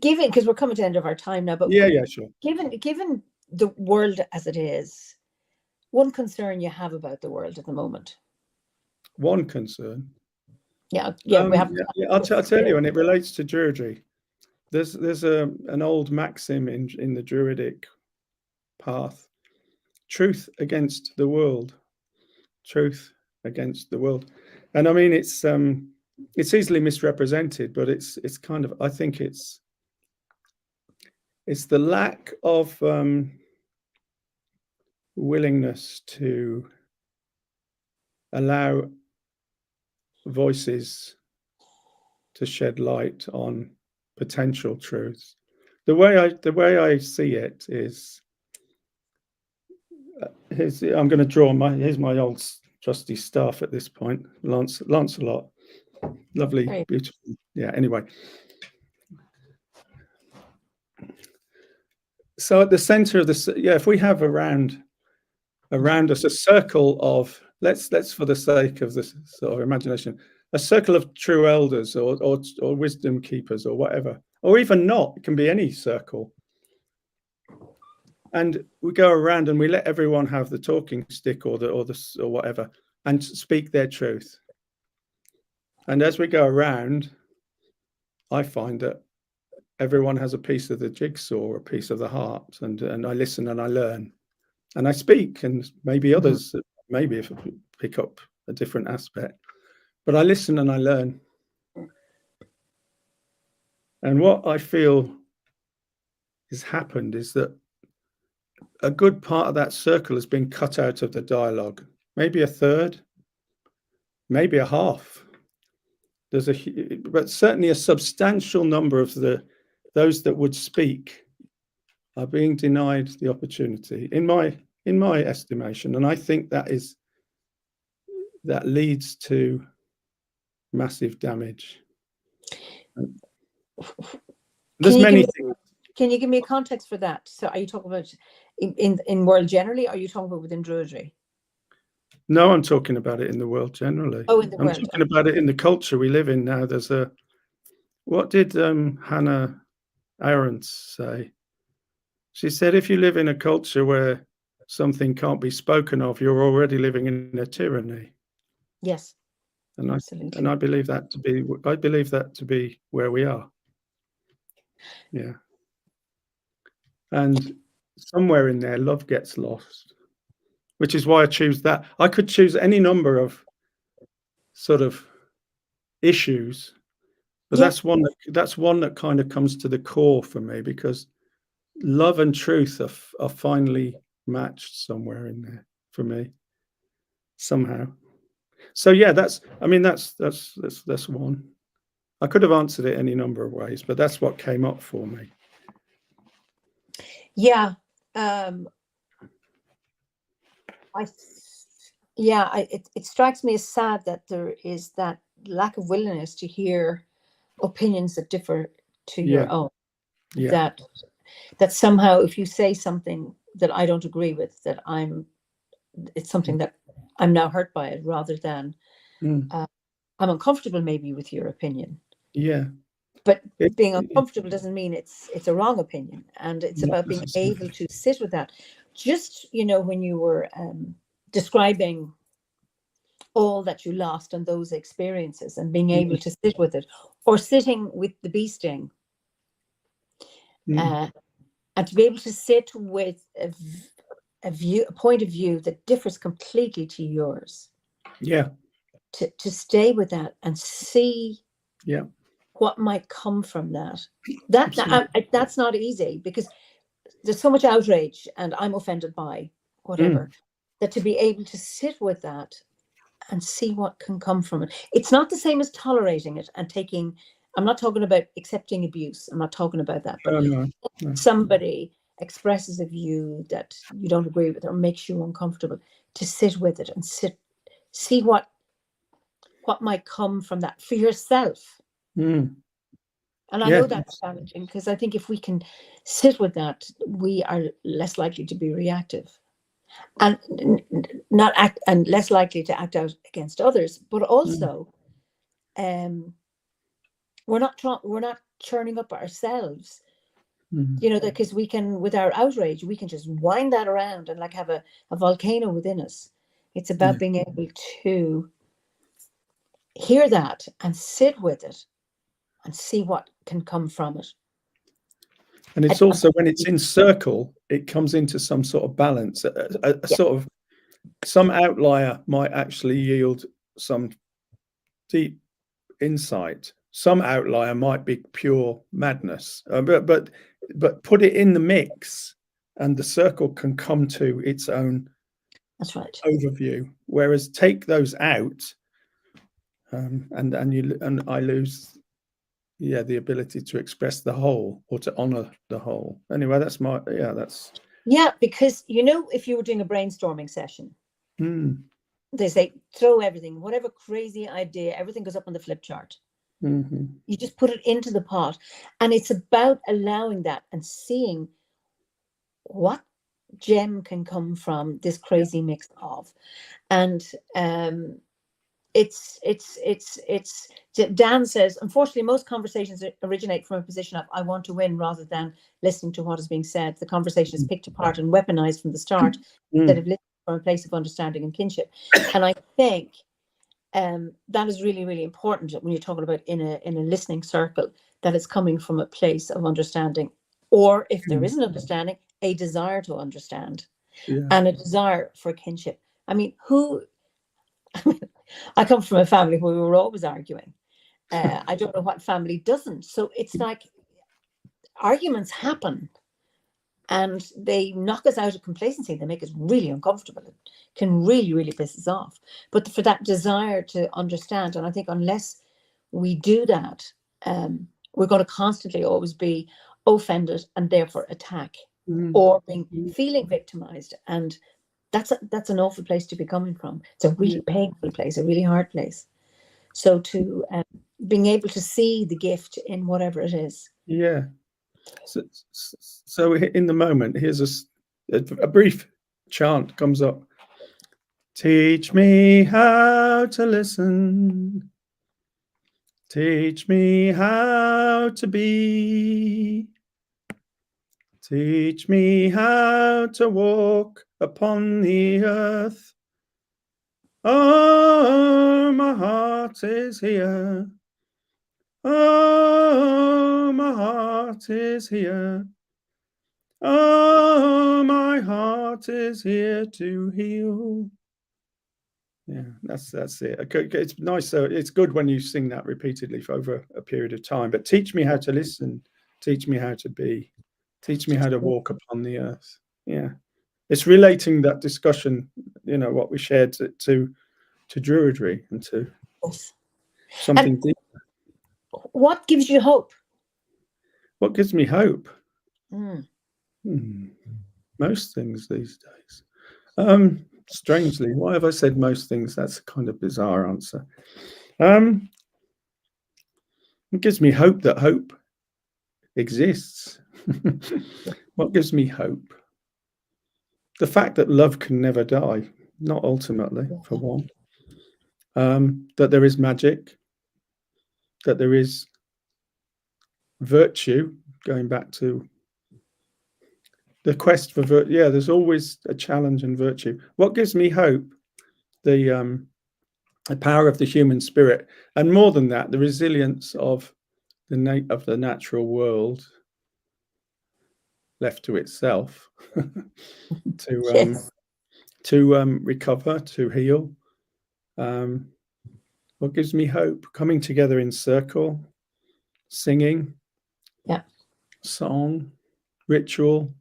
given, because we're coming to the end of our time now, but sure. Given the world as it is, one concern you have about the world at the moment? One concern. Yeah, we have. I'll tell you, and it relates to druidry. There's an old maxim in the druidic path: truth against the world, truth against the world. And I mean, it's easily misrepresented, but it's kind of, I think it's the lack of willingness to allow voices to shed light on potential truths. the way I see it is, I'm going to draw here's my old trusty staff at this point, Lancelot, lovely, Right. beautiful. Yeah. Anyway, so at the center of this, if we have around us a circle of, let's for the sake of this sort of imagination, a circle of true elders or wisdom keepers or whatever, or even not, it can be any circle. And we go around and we let everyone have the talking stick or whatever and speak their truth. And as we go around, I find that everyone has a piece of the jigsaw or a piece of the heart, and I listen and I learn and I speak, and maybe others maybe if I pick up a different aspect, but I listen and I learn. And what I feel has happened is that a good part of that circle has been cut out of the dialogue, maybe a third, maybe a half. But certainly a substantial number of those that would speak are being denied the opportunity, in my estimation. And I think that leads to massive damage. There's many things. Can you give me a context for that? So are you talking about in world generally, or are you talking about within druidry? No, I'm talking about it in the world generally. Oh, in the world. I'm talking about it in the culture we live in now. There's what did Hannah Arendt say? She said, if you live in a culture where something can't be spoken of, you're already living in a tyranny. Yes. And absolutely. I believe that to be where we are. Yeah. And somewhere in there, love gets lost, which is why I choose that. I could choose any number of sort of issues, but that's one that kind of comes to the core for me, because love and truth are finally matched somewhere in there for me somehow. So yeah, that's one. I could have answered it any number of ways, but that's what came up for me. Yeah. It strikes me as sad that there is that lack of willingness to hear opinions that differ to your own. Yeah. That somehow, if you say something that I don't agree with, that it's something that I'm now hurt by it, rather than I'm uncomfortable maybe with your opinion. Yeah. But being uncomfortable doesn't mean it's a wrong opinion, and it's about being able to sit with that. Just, when you were describing all that you lost and those experiences, and being able to sit with it, or sitting with the bee sting, and to be able to sit with a point of view that differs completely to yours. Yeah. To stay with that and see what might come from that. That's not easy, because there's so much outrage, and I'm offended by whatever, that to be able to sit with that and see what can come from it. It's not the same as tolerating it and taking, I'm not talking about accepting abuse. I'm not talking about that. But no. Somebody expresses a view that you don't agree with or makes you uncomfortable, to sit with it and see what might come from that for yourself. And I know that's challenging, because I think if we can sit with that, we are less likely to be reactive, and less likely to act out against others. But also, we're not churning up ourselves, because we can, with our outrage, we can just wind that around and like have a volcano within us. It's about being able to hear that and sit with it and see what can come from it. And it's also, when it's in circle, it comes into some sort of balance. Sort of, some outlier might actually yield some deep insight. Some outlier might be pure madness. But put it in the mix, and the circle can come to its own. That's right. Overview. Whereas take those out, and I lose the ability to express the whole or to honor the whole. Anyway, that's because if you were doing a brainstorming session, they say throw everything, whatever crazy idea, everything goes up on the flip chart. You just put it into the pot, and it's about allowing that and seeing what gem can come from this crazy mix of. And it's Dan says, unfortunately, most conversations originate from a position of I want to win rather than listening to what is being said. The conversation is picked apart and weaponized from the start instead of listening from a place of understanding and kinship. And I think that is really, really important when you're talking about in a listening circle, that it's coming from a place of understanding, or if there is an understanding, a desire to understand and a desire for kinship. I mean, I come from a family where we were always arguing. I don't know what family doesn't. So it's like arguments happen and they knock us out of complacency. They make us really uncomfortable. It can really, really piss us off. But for that desire to understand, and I think unless we do that, we're going to constantly always be offended and therefore attack or feeling victimized. And that's an awful place to be coming from. It's a really painful place, a really hard place. So to being able to see the gift in whatever it is. Yeah. So in the moment, here's a brief chant comes up. Teach me how to listen. Teach me how to be. Teach me how to walk upon the earth. Oh, my heart is here. Oh, my heart is here. Oh, my heart is here to heal. Yeah, that's it. It's nice. So it's good when you sing that repeatedly for over a period of time. But teach me how to listen. Teach me how to be. Teach me how to walk upon the earth. Yeah, it's relating that discussion. What we shared to druidry and to something deeper. What gives you hope? What gives me hope? Most things these days. Strangely, why have I said most things? That's a kind of bizarre answer. It gives me hope that hope exists. What gives me hope? The fact that love can never die, not ultimately, for one. That there is magic, that there is virtue, going back to the quest for virtue. Yeah, there's always a challenge in virtue. What gives me hope? The power of the human spirit, and more than that, the resilience of the natural world left to itself to recover, to heal. What gives me hope? Coming together in circle, singing, song, ritual,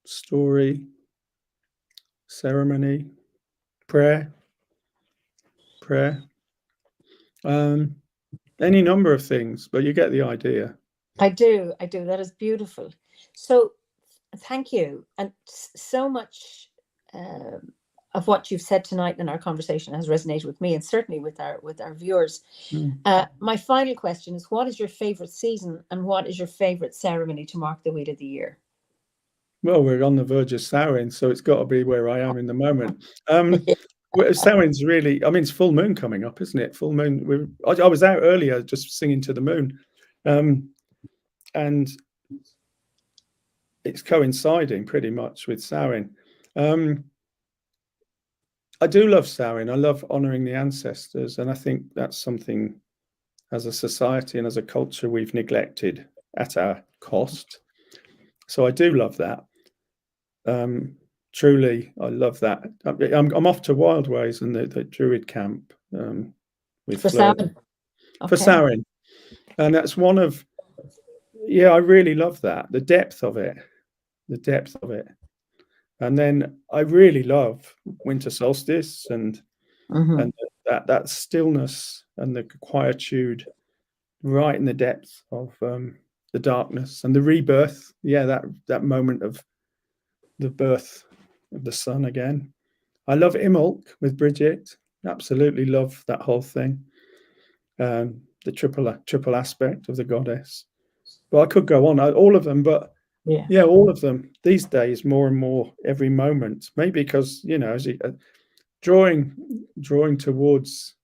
story, ceremony, prayer. Any number of things, but you get the idea. I do. That is beautiful. So thank you. And so much of what you've said tonight in our conversation has resonated with me, and certainly with our viewers. My final question is, what is your favorite season and what is your favorite ceremony to mark the wheel of the year? Well, we're on the verge of Samhain, so it's got to be where I am in the moment. Samhain's really, it's full moon coming up, isn't it? Full moon. I was out earlier just singing to the moon, and it's coinciding pretty much with Samhain. I do love Samhain. I love honouring the ancestors, and I think that's something as a society and as a culture we've neglected at our cost. So I do love that. Truly, I love that. I'm off to Wildways and the Druid camp with for Samhain. For Samhain, and that's one of. Yeah, I really love that. The depth of it. And then I really love winter solstice and that stillness and the quietude right in the depths of the darkness and the rebirth. Yeah, that moment of the birth of the sun again. I love Imbolc with Bridget. Absolutely love that whole thing. The triple aspect of the goddess. Well, I could go on, all of them, but yeah, all of them these days, more and more every moment. Maybe because, you know, as drawing towards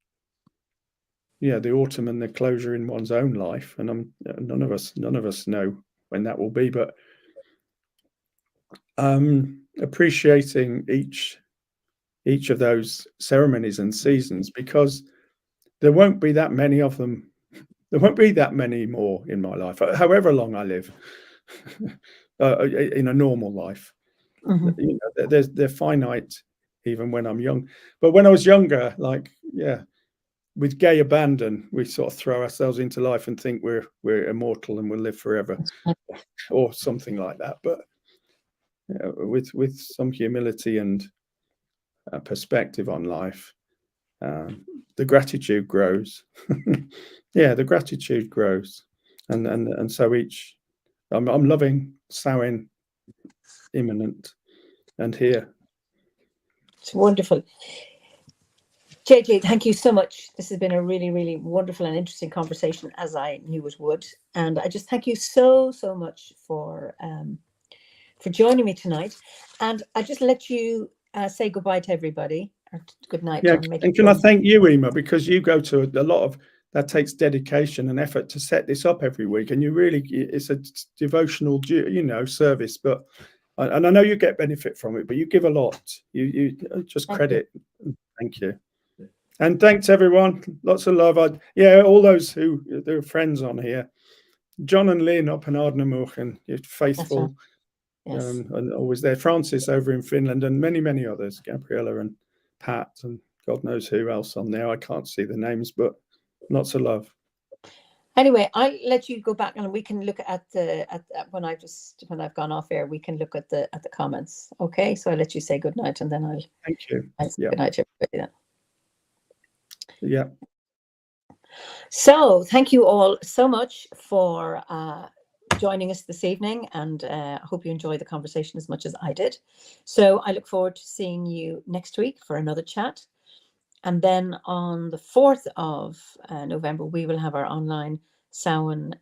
the autumn and the closure in one's own life, and none of us know when that will be, but appreciating each of those ceremonies and seasons, because there won't be that many of them. There won't be that many more in my life, however long I live, in a normal life. You know, they're finite, even when I'm young. But when I was younger, like, with gay abandon, we sort of throw ourselves into life and think we're immortal and we'll live forever, or something like that. But with some humility and perspective on life, the gratitude grows. The gratitude grows, and so I'm loving Samhain imminent and here. It's wonderful. JJ, thank you so much. This has been a really, really wonderful and interesting conversation, as I knew it would. And I just thank you so much for joining me tonight. And I just let you say goodbye to everybody. Or good night. Yeah, and can I thank you, Eimear, because you go to a lot of that, takes dedication and effort to set this up every week, and you really, it's a devotional, service. But and I know you get benefit from it, but you give a lot. You just credit. Thank you. And thanks everyone. Lots of love. All those who are friends on here, John and Lynn up in Ardnamurchan, you're faithful. Yes. And always there. Francis over in Finland, and many others, Gabriella and Pat, and God knows who else on there. I can't see the names, but lots of love. Anyway, I'll let you go back and we can look at when I've gone off air, we can look at the comments. Okay, so I'll let you say good night, and then I'll thank you. Good night to everybody then. Yeah. So thank you all so much for joining us this evening, and I hope you enjoyed the conversation as much as I did. So I look forward to seeing you next week for another chat. And then on the 4th of November, we will have our online Samhain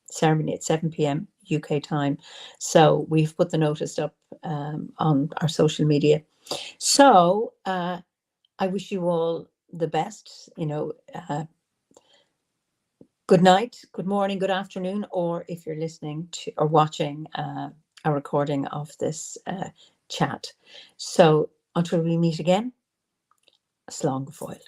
ceremony at 7 p.m. UK time. So we've put the notice up on our social media. So I wish you all the best, good night, good morning, good afternoon, or if you're listening to or watching a recording of this chat. So until we meet again, slán go fóill.